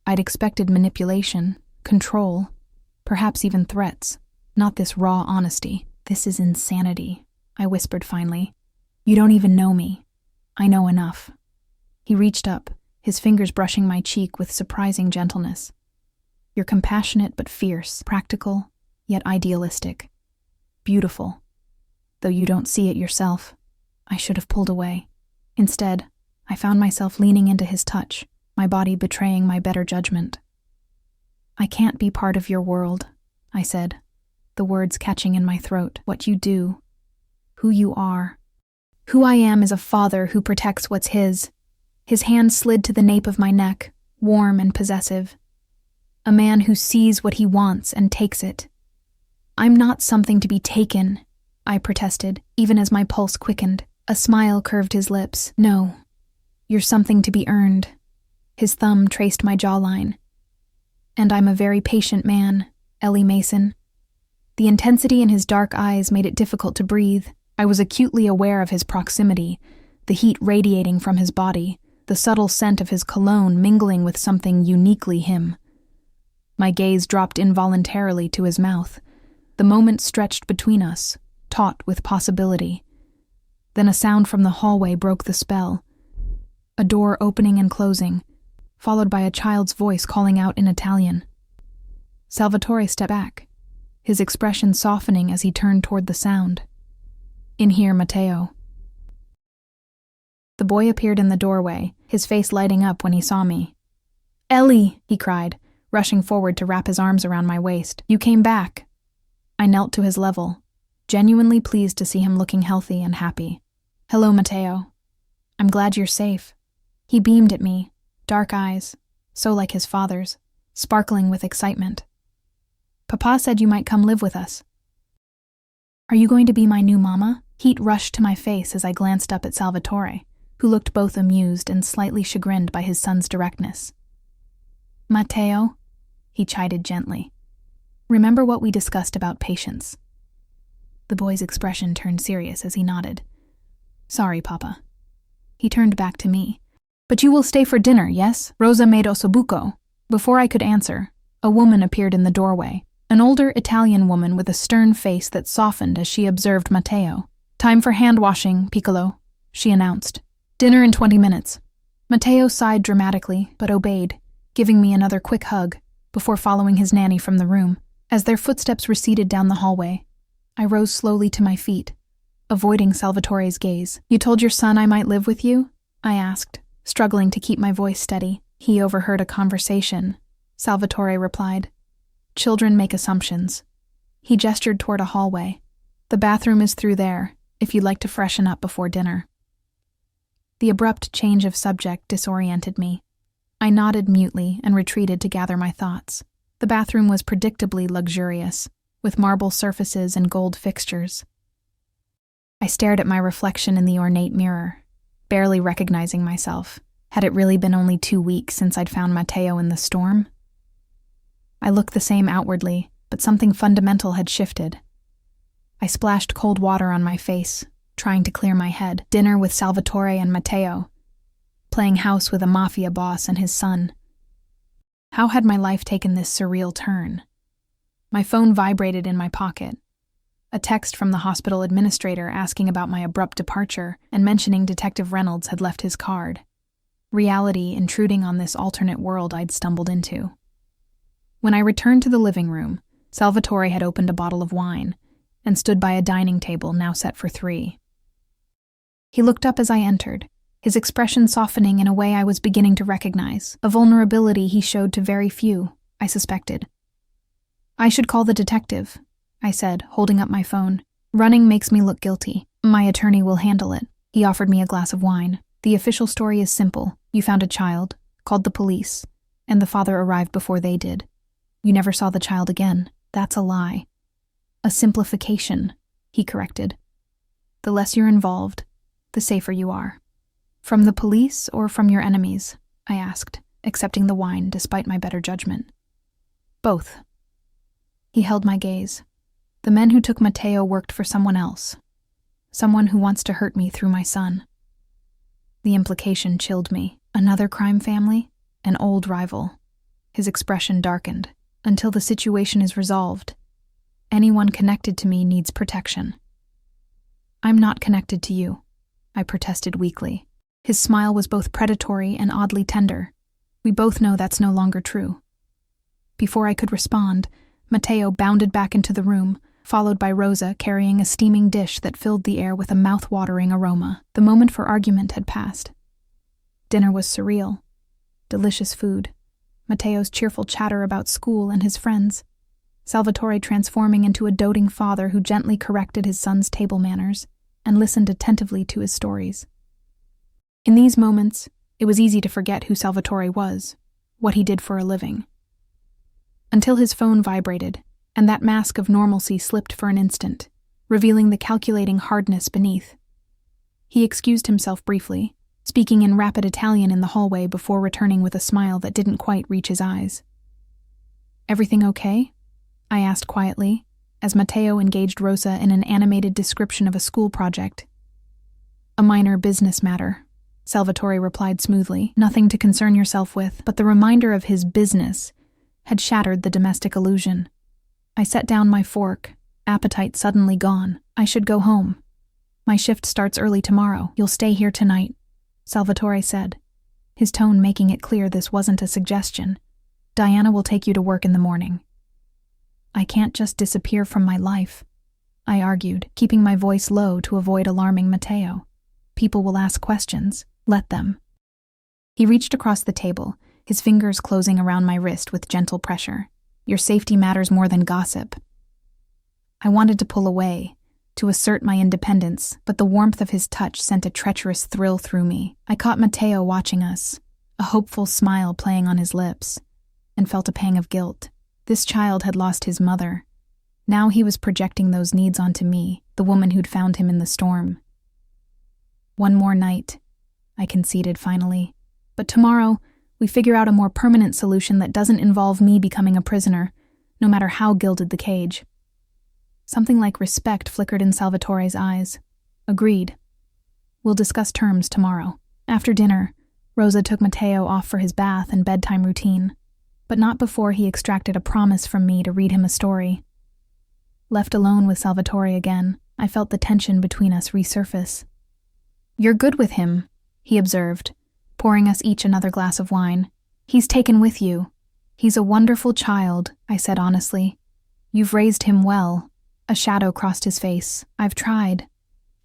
I'd expected manipulation, control, perhaps even threats, not this raw honesty. This is insanity, I whispered finally. You don't even know me. I know enough. He reached up, his fingers brushing my cheek with surprising gentleness. You're compassionate but fierce, practical, yet idealistic. Beautiful. Though you don't see it yourself. I should have pulled away. Instead, I found myself leaning into his touch, my body betraying my better judgment. I can't be part of your world, I said, the words catching in my throat. What you do, who you are. Who I am is a father who protects what's his. His hand slid to the nape of my neck, warm and possessive. A man who sees what he wants and takes it. "I'm not something to be taken," I protested, even as my pulse quickened. A smile curved his lips. "No, you're something to be earned." His thumb traced my jawline. "And I'm a very patient man, Ellie Mason." The intensity in his dark eyes made it difficult to breathe. I was acutely aware of his proximity, the heat radiating from his body, the subtle scent of his cologne mingling with something uniquely him. My gaze dropped involuntarily to his mouth. The moment stretched between us, taut with possibility. Then a sound from the hallway broke the spell. A door opening and closing, followed by a child's voice calling out in Italian. Salvatore stepped back, his expression softening as he turned toward the sound. "In here, Matteo." The boy appeared in the doorway, his face lighting up when he saw me. "Ellie!" he cried, rushing forward to wrap his arms around my waist. "You came back." I knelt to his level, genuinely pleased to see him looking healthy and happy. "Hello, Matteo. I'm glad you're safe." He beamed at me, dark eyes, so like his father's, sparkling with excitement. "Papa said you might come live with us." "Are you going to be my new mama?" Heat rushed to my face as I glanced up at Salvatore, who looked both amused and slightly chagrined by his son's directness. "Matteo," he chided gently, "remember what we discussed about patience." The boy's expression turned serious as he nodded. "Sorry, Papa." He turned back to me. "But you will stay for dinner, yes? Rosa made ossobuco." Before I could answer, a woman appeared in the doorway, an older Italian woman with a stern face that softened as she observed Matteo. "Time for hand-washing, Piccolo," she announced. "Dinner in 20 minutes. Matteo sighed dramatically, but obeyed, giving me another quick hug, before following his nanny from the room. As their footsteps receded down the hallway, I rose slowly to my feet, avoiding Salvatore's gaze. "You told your son I might live with you?" I asked, struggling to keep my voice steady. "He overheard a conversation," Salvatore replied. "Children make assumptions." He gestured toward a hallway. "The bathroom is through there, if you'd like to freshen up before dinner." The abrupt change of subject disoriented me. I nodded mutely and retreated to gather my thoughts. The bathroom was predictably luxurious, with marble surfaces and gold fixtures. I stared at my reflection in the ornate mirror, barely recognizing myself. Had it really been only 2 weeks since I'd found Matteo in the storm? I looked the same outwardly, but something fundamental had shifted. I splashed cold water on my face, trying to clear my head. Dinner with Salvatore and Matteo. Playing house with a Mafia boss and his son. How had my life taken this surreal turn? My phone vibrated in my pocket. A text from the hospital administrator asking about my abrupt departure and mentioning Detective Reynolds had left his card. Reality intruding on this alternate world I'd stumbled into. When I returned to the living room, Salvatore had opened a bottle of wine and stood by a dining table now set for 3. He looked up as I entered, his expression softening in a way I was beginning to recognize, a vulnerability he showed to very few, I suspected. "I should call the detective," I said, holding up my phone. "Running makes me look guilty. My attorney will handle it." He offered me a glass of wine. "The official story is simple. You found a child, called the police, and the father arrived before they did. You never saw the child again. That's a lie." "A simplification," he corrected. "The less you're involved, the safer you are." "From the police or from your enemies?" I asked, accepting the wine despite my better judgment. "Both." He held my gaze. "The men who took Matteo worked for someone else. Someone who wants to hurt me through my son." The implication chilled me. Another crime family? An old rival. His expression darkened. "Until the situation is resolved, anyone connected to me needs protection." "I'm not connected to you," I protested weakly. His smile was both predatory and oddly tender. "We both know that's no longer true." Before I could respond, Matteo bounded back into the room, followed by Rosa carrying a steaming dish that filled the air with a mouth-watering aroma. The moment for argument had passed. Dinner was surreal. Delicious food. Matteo's cheerful chatter about school and his friends. Salvatore transforming into a doting father who gently corrected his son's table manners and listened attentively to his stories. In these moments, It was easy to forget who Salvatore was, what he did for a living. Until his phone vibrated, and that mask of normalcy slipped for an instant, revealing the calculating hardness beneath. He excused himself briefly, speaking in rapid Italian in the hallway before returning with a smile that didn't quite reach his eyes. "Everything okay?" I asked quietly, as Matteo engaged Rosa in an animated description of a school project. "A minor business matter," Salvatore replied smoothly. "Nothing to concern yourself with," but the reminder of his business had shattered the domestic illusion. I set down my fork, appetite suddenly gone. "I should go home. My shift starts early tomorrow. You'll stay here tonight," Salvatore said, his tone making it clear this wasn't a suggestion. "Diana will take you to work in the morning." "I can't just disappear from my life," I argued, keeping my voice low to avoid alarming Matteo. "People will ask questions. Let them." He reached across the table, his fingers closing around my wrist with gentle pressure. "Your safety matters more than gossip." I wanted to pull away, to assert my independence, but the warmth of his touch sent a treacherous thrill through me. I caught Matteo watching us, a hopeful smile playing on his lips, and felt a pang of guilt. This child had lost his mother. Now he was projecting those needs onto me, the woman who'd found him in the storm. "One more night," I conceded finally. "But tomorrow, we figure out a more permanent solution that doesn't involve me becoming a prisoner, no matter how gilded the cage." Something like respect flickered in Salvatore's eyes. "Agreed. We'll discuss terms tomorrow." After dinner, Rosa took Matteo off for his bath and bedtime routine, but not before he extracted a promise from me to read him a story. Left alone with Salvatore again, I felt the tension between us resurface. "You're good with him," he observed, pouring us each another glass of wine. "He's taken with you." "He's a wonderful child," I said honestly. "You've raised him well." A shadow crossed his face. "I've tried."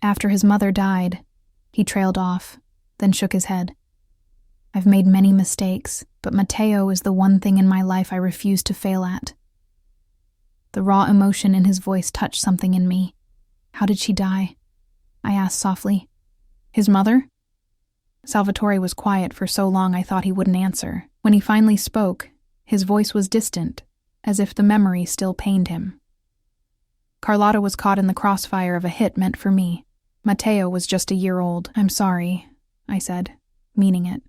After his mother died, he trailed off, then shook his head. "I've made many mistakes, but Matteo is the one thing in my life I refuse to fail at." The raw emotion in his voice touched something in me. "How did she die?" I asked softly. "His mother?" Salvatore was quiet for so long I thought he wouldn't answer. When he finally spoke, his voice was distant, as if the memory still pained him. "Carlotta was caught in the crossfire of a hit meant for me. Matteo was just a year old." "I'm sorry," I said, meaning it.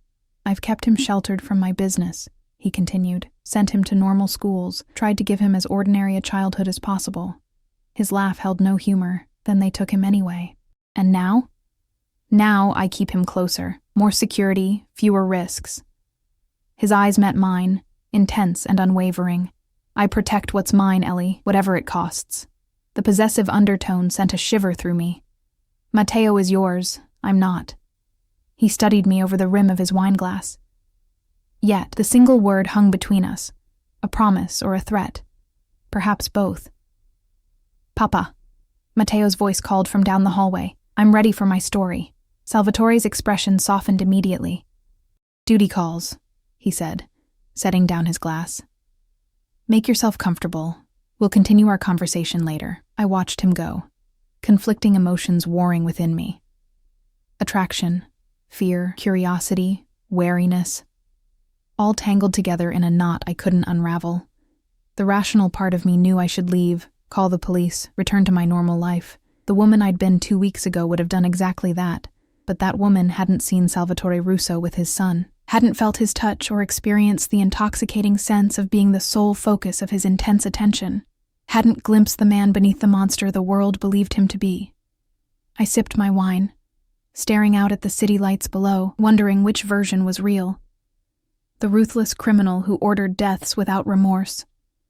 "I've kept him sheltered from my business," he continued, "sent him to normal schools, tried to give him as ordinary a childhood as possible." His laugh held no humor. "Then they took him anyway. And now?" "Now I keep him closer. More security, fewer risks." His eyes met mine, intense and unwavering. "I protect what's mine, Ellie, whatever it costs." The possessive undertone sent a shiver through me. "Matteo is yours, I'm not." He studied me over the rim of his wineglass. Yet the single word hung between us, a promise or a threat, perhaps both. "Papa," Matteo's voice called from down the hallway. "I'm ready for my story." Salvatore's expression softened immediately. "Duty calls," he said, setting down his glass. "Make yourself comfortable. We'll continue our conversation later." I watched him go, conflicting emotions warring within me. Attraction, fear, curiosity, wariness, all tangled together in a knot I couldn't unravel. The rational part of me knew I should leave, call the police, return to my normal life. The woman I'd been 2 weeks ago would have done exactly that, but that woman hadn't seen Salvatore Russo with his son, hadn't felt his touch or experienced the intoxicating sense of being the sole focus of his intense attention, hadn't glimpsed the man beneath the monster the world believed him to be. I sipped my wine, staring out at the city lights below, wondering which version was real. The ruthless criminal who ordered deaths without remorse,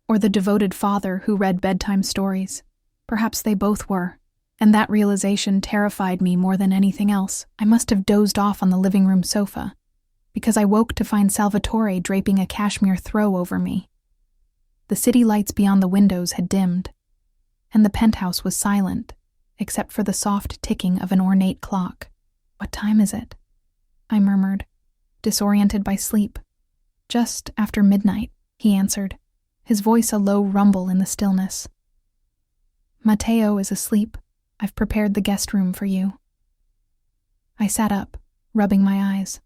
or the devoted father who read bedtime stories. Perhaps they both were, and that realization terrified me more than anything else. I must have dozed off on the living room sofa, because I woke to find Salvatore draping a cashmere throw over me. The city lights beyond the windows had dimmed, and the penthouse was silent, except for the soft ticking of an ornate clock. "What time is it?" I murmured, disoriented by sleep. "Just after midnight," he answered, his voice a low rumble in the stillness. "Matteo is asleep. I've prepared the guest room for you." I sat up, rubbing my eyes.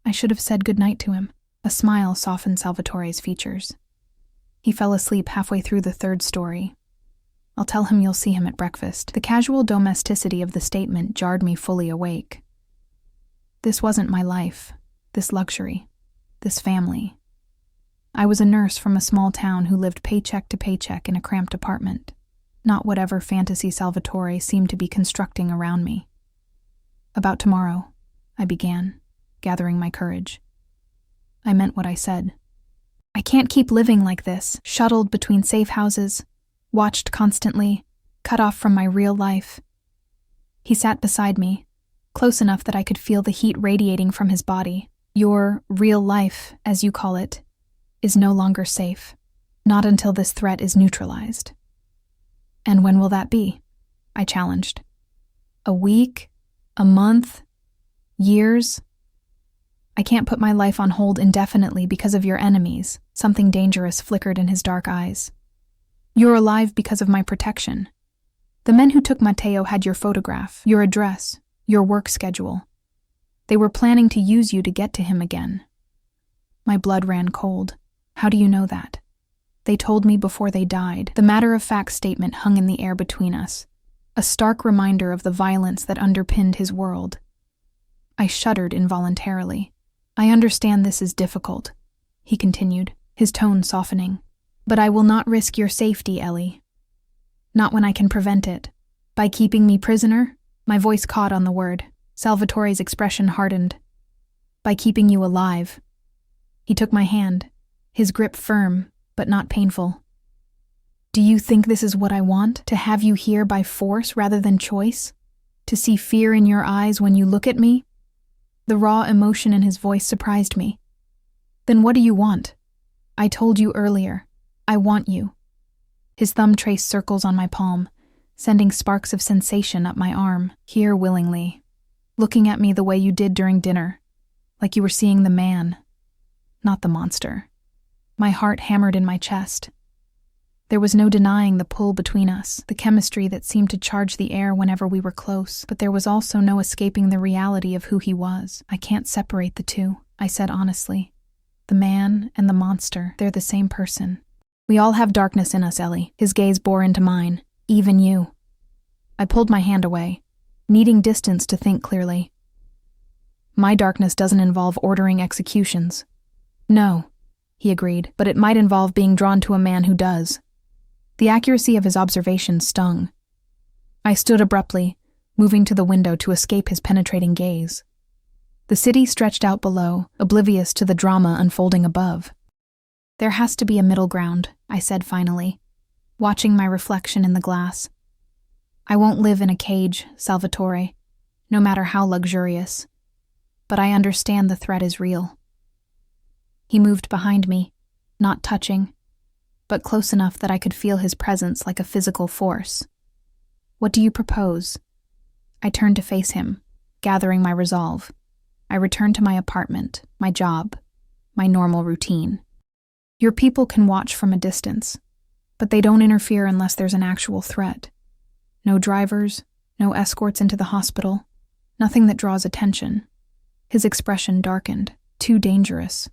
I should have said goodnight to him. A smile softened Salvatore's features. He fell asleep halfway through the third story. I'll tell him you'll see him at breakfast. The casual domesticity of the statement jarred me fully awake. This wasn't my life, this luxury, this family. I was a nurse from a small town who lived paycheck to paycheck in a cramped apartment, not whatever fantasy Salvatore seemed to be constructing around me. About tomorrow, I began, gathering my courage. I meant what I said. I can't keep living like this, shuttled between safe houses, watched constantly, cut off from my real life. He sat beside me, close enough that I could feel the heat radiating from his body. Your real life, as you call it, is no longer safe, not until this threat is neutralized. And when will that be? I challenged. A week? A month? Years? I can't put my life on hold indefinitely because of your enemies. Something dangerous flickered in his dark eyes. You're alive because of my protection. The men who took Matteo had your photograph, your address, your work schedule. They were planning to use you to get to him again. My blood ran cold. How do you know that? They told me before they died. The matter-of-fact statement hung in the air between us, a stark reminder of the violence that underpinned his world. I shuddered involuntarily. I understand this is difficult, he continued, his tone softening. But I will not risk your safety, Ellie. Not when I can prevent it. By keeping me prisoner? My voice caught on the word. Salvatore's expression hardened. By keeping you alive. He took my hand, his grip firm, but not painful. Do you think this is what I want? To have you here by force rather than choice? To see fear in your eyes when you look at me? The raw emotion in his voice surprised me. Then what do you want? I told you earlier. I want you. His thumb traced circles on my palm, sending sparks of sensation up my arm. Here willingly. Looking at me the way you did during dinner. Like you were seeing the man, not the monster. My heart hammered in my chest. There was no denying the pull between us, the chemistry that seemed to charge the air whenever we were close, but there was also no escaping the reality of who he was. I can't separate the two, I said honestly. The man and the monster, they're the same person. We all have darkness in us, Ellie. His gaze bore into mine. Even you. I pulled my hand away, needing distance to think clearly. My darkness doesn't involve ordering executions. No, he agreed, but it might involve being drawn to a man who does. The accuracy of his observation stung. I stood abruptly, moving to the window to escape his penetrating gaze. The city stretched out below, oblivious to the drama unfolding above. There has to be a middle ground, I said finally, watching my reflection in the glass. I won't live in a cage, Salvatore, no matter how luxurious. But I understand the threat is real. He moved behind me, not touching, but close enough that I could feel his presence like a physical force. What do you propose? I turned to face him, gathering my resolve. I returned to my apartment, my job, my normal routine. Your people can watch from a distance, but they don't interfere unless there's an actual threat. No drivers, no escorts into the hospital, nothing that draws attention. His expression darkened. Too dangerous.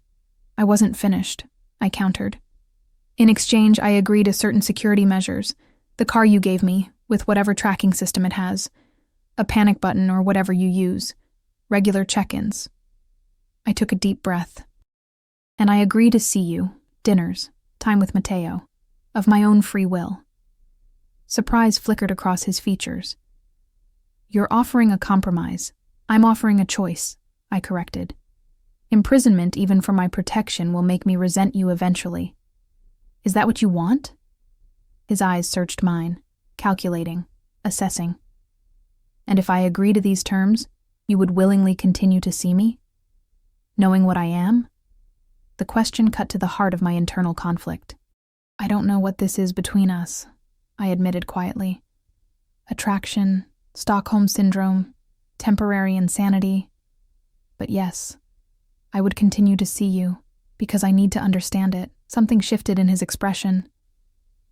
I wasn't finished, I countered. In exchange, I agreed to certain security measures. The car you gave me, with whatever tracking system it has. A panic button or whatever you use. Regular check-ins. I took a deep breath. And I agree to see you. Dinners, time with Matteo, of my own free will. Surprise flickered across his features. You're offering a compromise. I'm offering a choice, I corrected. Imprisonment, even for my protection, will make me resent you eventually. Is that what you want? His eyes searched mine, calculating, assessing. And if I agree to these terms, you would willingly continue to see me? Knowing what I am? The question cut to the heart of my internal conflict. I don't know what this is between us, I admitted quietly. Attraction, Stockholm Syndrome, temporary insanity. But yes, I would continue to see you, because I need to understand it. Something shifted in his expression.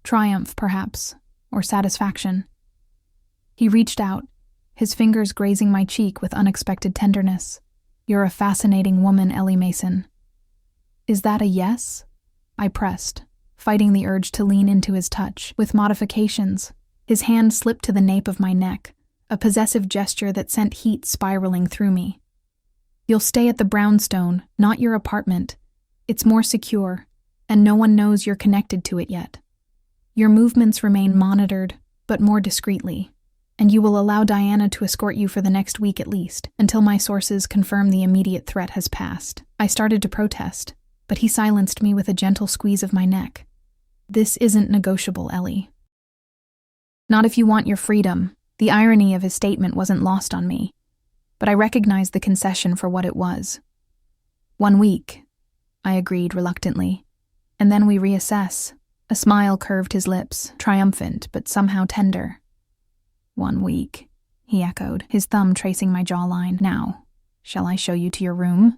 Triumph, perhaps, or satisfaction. He reached out, his fingers grazing my cheek with unexpected tenderness. You're a fascinating woman, Ellie Mason. Is that a yes? I pressed, fighting the urge to lean into his touch, with modifications. His hand slipped to the nape of my neck, a possessive gesture that sent heat spiraling through me. You'll stay at the brownstone, not your apartment. It's more secure, and no one knows you're connected to it yet. Your movements remain monitored, but more discreetly, and you will allow Diana to escort you for the next week at least, until my sources confirm the immediate threat has passed. I started to protest, but he silenced me with a gentle squeeze of my neck. This isn't negotiable, Ellie. Not if you want your freedom. The irony of his statement wasn't lost on me, but I recognized the concession for what it was. 1 week, I agreed reluctantly, and then we reassess. A smile curved his lips, triumphant but somehow tender. 1 week, he echoed, his thumb tracing my jawline. Now, shall I show you to your room?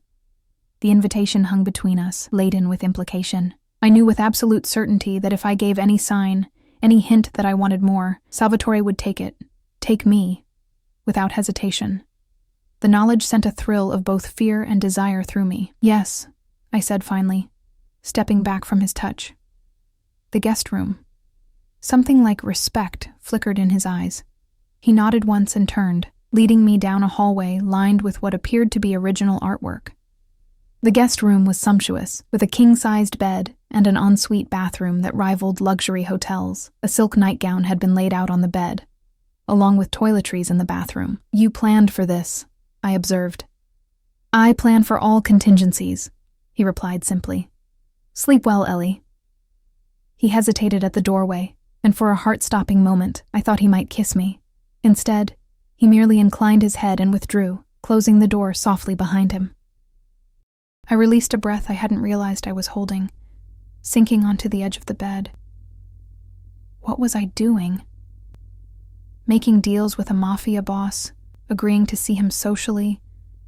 The invitation hung between us, laden with implication. I knew with absolute certainty that if I gave any sign, any hint that I wanted more, Salvatore would take it, take me, without hesitation. The knowledge sent a thrill of both fear and desire through me. Yes, I said finally, stepping back from his touch. The guest room. Something like respect flickered in his eyes. He nodded once and turned, leading me down a hallway lined with what appeared to be original artwork. The guest room was sumptuous, with a king-sized bed and an ensuite bathroom that rivaled luxury hotels. A silk nightgown had been laid out on the bed, along with toiletries in the bathroom. You planned for this, I observed. I plan for all contingencies, he replied simply. Sleep well, Ellie. He hesitated at the doorway, and for a heart-stopping moment, I thought he might kiss me. Instead, he merely inclined his head and withdrew, closing the door softly behind him. I released a breath I hadn't realized I was holding, sinking onto the edge of the bed. What was I doing? Making deals with a Mafia boss, agreeing to see him socially,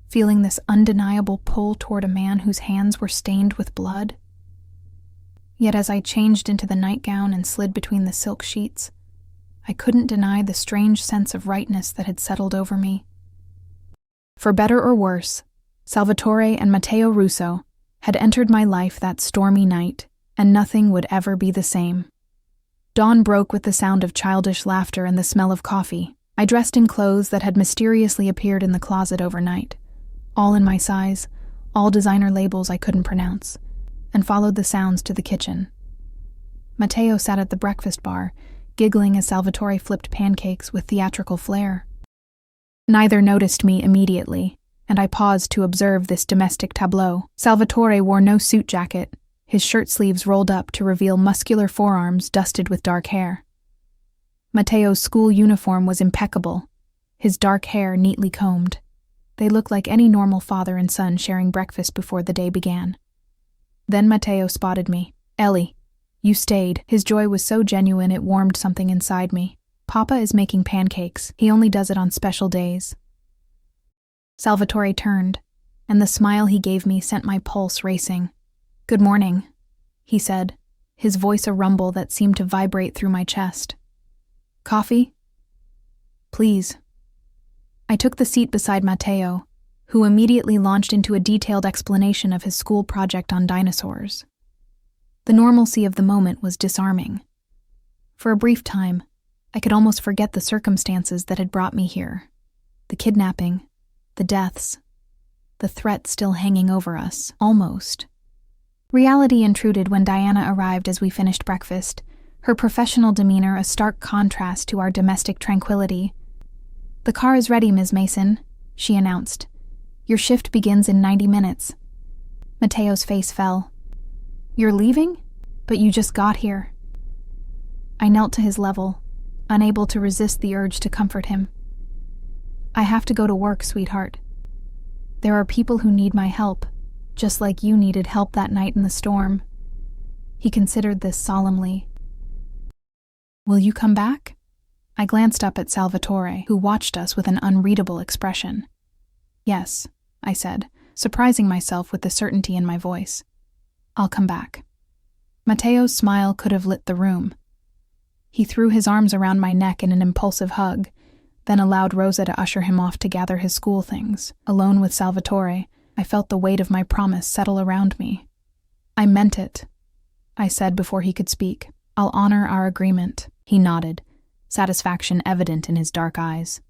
feeling this undeniable pull toward a man whose hands were stained with blood? Yet as I changed into the nightgown and slid between the silk sheets, I couldn't deny the strange sense of rightness that had settled over me. For better or worse, Salvatore and Matteo Russo had entered my life that stormy night, and nothing would ever be the same. Dawn broke with the sound of childish laughter and the smell of coffee. I dressed in clothes that had mysteriously appeared in the closet overnight, all in my size, all designer labels I couldn't pronounce, and followed the sounds to the kitchen. Matteo sat at the breakfast bar, giggling as Salvatore flipped pancakes with theatrical flair. Neither noticed me immediately, and I paused to observe this domestic tableau. Salvatore wore no suit jacket, his shirt sleeves rolled up to reveal muscular forearms dusted with dark hair. Matteo's school uniform was impeccable, his dark hair neatly combed. They looked like any normal father and son sharing breakfast before the day began. Then Matteo spotted me. Ellie, you stayed. His joy was so genuine it warmed something inside me. Papa is making pancakes. He only does it on special days. Salvatore turned, and the smile he gave me sent my pulse racing. Good morning, he said, his voice a rumble that seemed to vibrate through my chest. Coffee? Please. I took the seat beside Matteo, who immediately launched into a detailed explanation of his school project on dinosaurs. The normalcy of the moment was disarming. For a brief time, I could almost forget the circumstances that had brought me here. The kidnapping, the deaths, the threat still hanging over us, almost. Reality intruded when Diana arrived as we finished breakfast, her professional demeanor a stark contrast to our domestic tranquility. The car is ready, Ms. Mason, she announced. Your shift begins in 90 minutes. Matteo's face fell. You're leaving? But you just got here. I knelt to his level, unable to resist the urge to comfort him. I have to go to work, sweetheart. There are people who need my help, just like you needed help that night in the storm. He considered this solemnly. Will you come back? I glanced up at Salvatore, who watched us with an unreadable expression. Yes, I said, surprising myself with the certainty in my voice. I'll come back. Matteo's smile could have lit the room. He threw his arms around my neck in an impulsive hug, then allowed Rosa to usher him off to gather his school things, alone with Salvatore, I felt the weight of my promise settle around me. I meant it, I said before he could speak. I'll honor our agreement. He nodded, satisfaction evident in his dark eyes.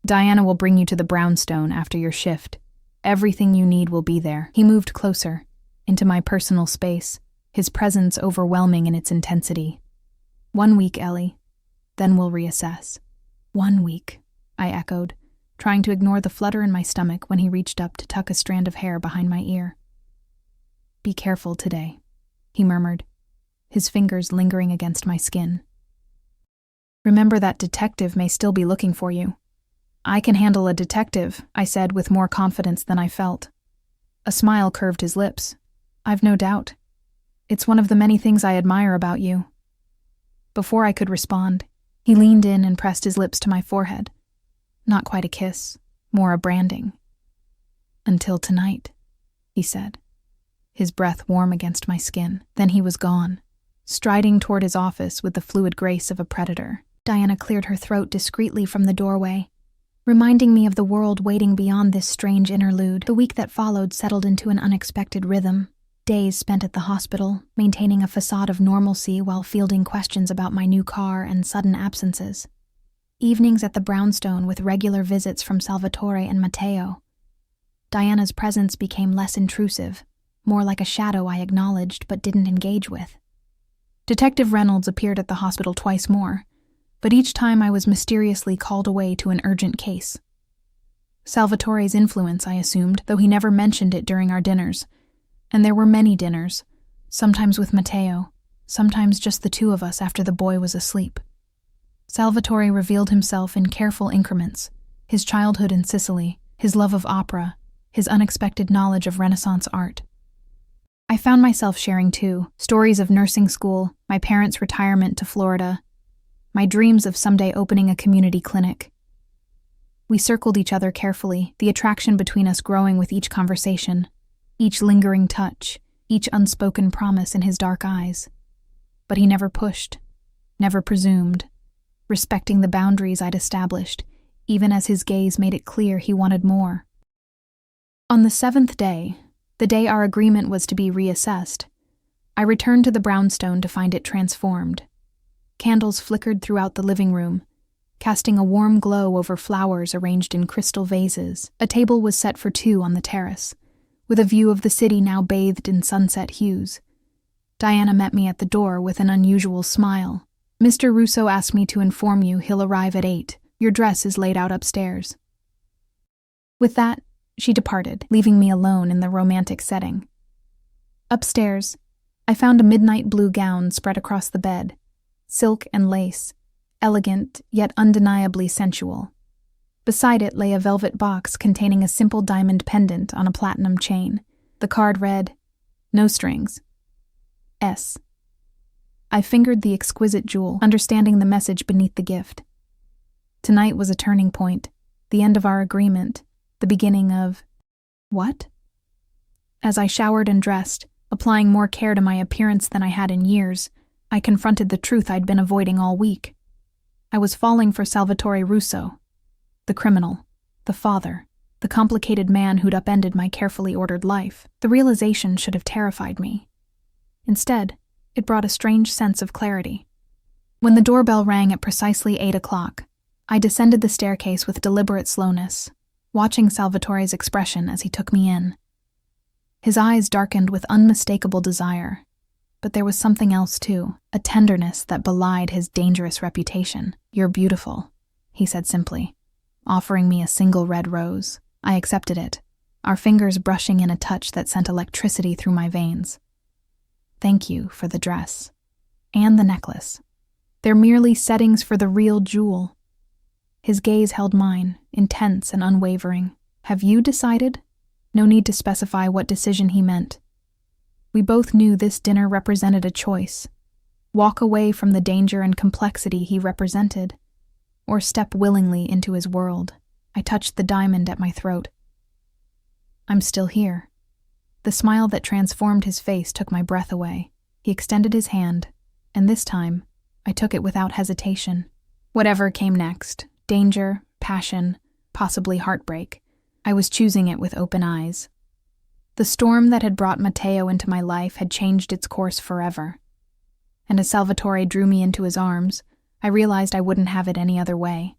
Diana will bring you to the brownstone after your shift. Everything you need will be there. He moved closer, into my personal space, his presence overwhelming in its intensity. 1 week, Ellie. Then we'll reassess. 1 week, I echoed, trying to ignore the flutter in my stomach when he reached up to tuck a strand of hair behind my ear. Be careful today, he murmured, his fingers lingering against my skin. Remember that detective may still be looking for you. I can handle a detective, I said with more confidence than I felt. A smile curved his lips. I've no doubt. It's one of the many things I admire about you. Before I could respond, he leaned in and pressed his lips to my forehead. Not quite a kiss, more a branding. Until tonight, he said, his breath warm against my skin. Then he was gone, striding toward his office with the fluid grace of a predator. Diana cleared her throat discreetly from the doorway, reminding me of the world waiting beyond this strange interlude. The week that followed settled into an unexpected rhythm. Days spent at the hospital, maintaining a facade of normalcy while fielding questions about my new car and sudden absences. Evenings at the brownstone with regular visits from Salvatore and Matteo. Diana's presence became less intrusive, more like a shadow I acknowledged but didn't engage with. Detective Reynolds appeared at the hospital twice more, but each time I was mysteriously called away to an urgent case. Salvatore's influence, I assumed, though he never mentioned it during our dinners. And there were many dinners, sometimes with Matteo, sometimes just the two of us after the boy was asleep. Salvatore revealed himself in careful increments, his childhood in Sicily, his love of opera, his unexpected knowledge of Renaissance art. I found myself sharing too, stories of nursing school, my parents' retirement to Florida, my dreams of someday opening a community clinic. We circled each other carefully, the attraction between us growing with each conversation, each lingering touch, each unspoken promise in his dark eyes. But he never pushed, never presumed, respecting the boundaries I'd established, even as his gaze made it clear he wanted more. On the 7th day, the day our agreement was to be reassessed, I returned to the brownstone to find it transformed. Candles flickered throughout the living room, casting a warm glow over flowers arranged in crystal vases. A table was set for two on the terrace, with a view of the city now bathed in sunset hues. Diana met me at the door with an unusual smile. Mr. Russo asked me to inform you he'll arrive at 8. Your dress is laid out upstairs. With that, she departed, leaving me alone in the romantic setting. Upstairs, I found a midnight blue gown spread across the bed, silk and lace, elegant yet undeniably sensual. Beside it lay a velvet box containing a simple diamond pendant on a platinum chain. The card read, "No strings. S." I fingered the exquisite jewel, understanding the message beneath the gift. Tonight was a turning point, the end of our agreement, the beginning of... what? As I showered and dressed, applying more care to my appearance than I had in years, I confronted the truth I'd been avoiding all week. I was falling for Salvatore Russo, the criminal, the father, the complicated man who'd upended my carefully ordered life. The realization should have terrified me. Instead, it brought a strange sense of clarity. When the doorbell rang at precisely 8 o'clock, I descended the staircase with deliberate slowness, watching Salvatore's expression as he took me in. His eyes darkened with unmistakable desire, but there was something else too, a tenderness that belied his dangerous reputation. "You're beautiful," he said simply, offering me a single red rose. I accepted it, our fingers brushing in a touch that sent electricity through my veins. "Thank you for the dress. And the necklace. They're merely settings for the real jewel." His gaze held mine, intense and unwavering. "Have you decided?" No need to specify what decision he meant. We both knew this dinner represented a choice. Walk away from the danger and complexity he represented, or step willingly into his world. I touched the diamond at my throat. "I'm still here." The smile that transformed his face took my breath away. He extended his hand, and this time, I took it without hesitation. Whatever came next, danger, passion, possibly heartbreak, I was choosing it with open eyes. The storm that had brought Matteo into my life had changed its course forever. And as Salvatore drew me into his arms, I realized I wouldn't have it any other way.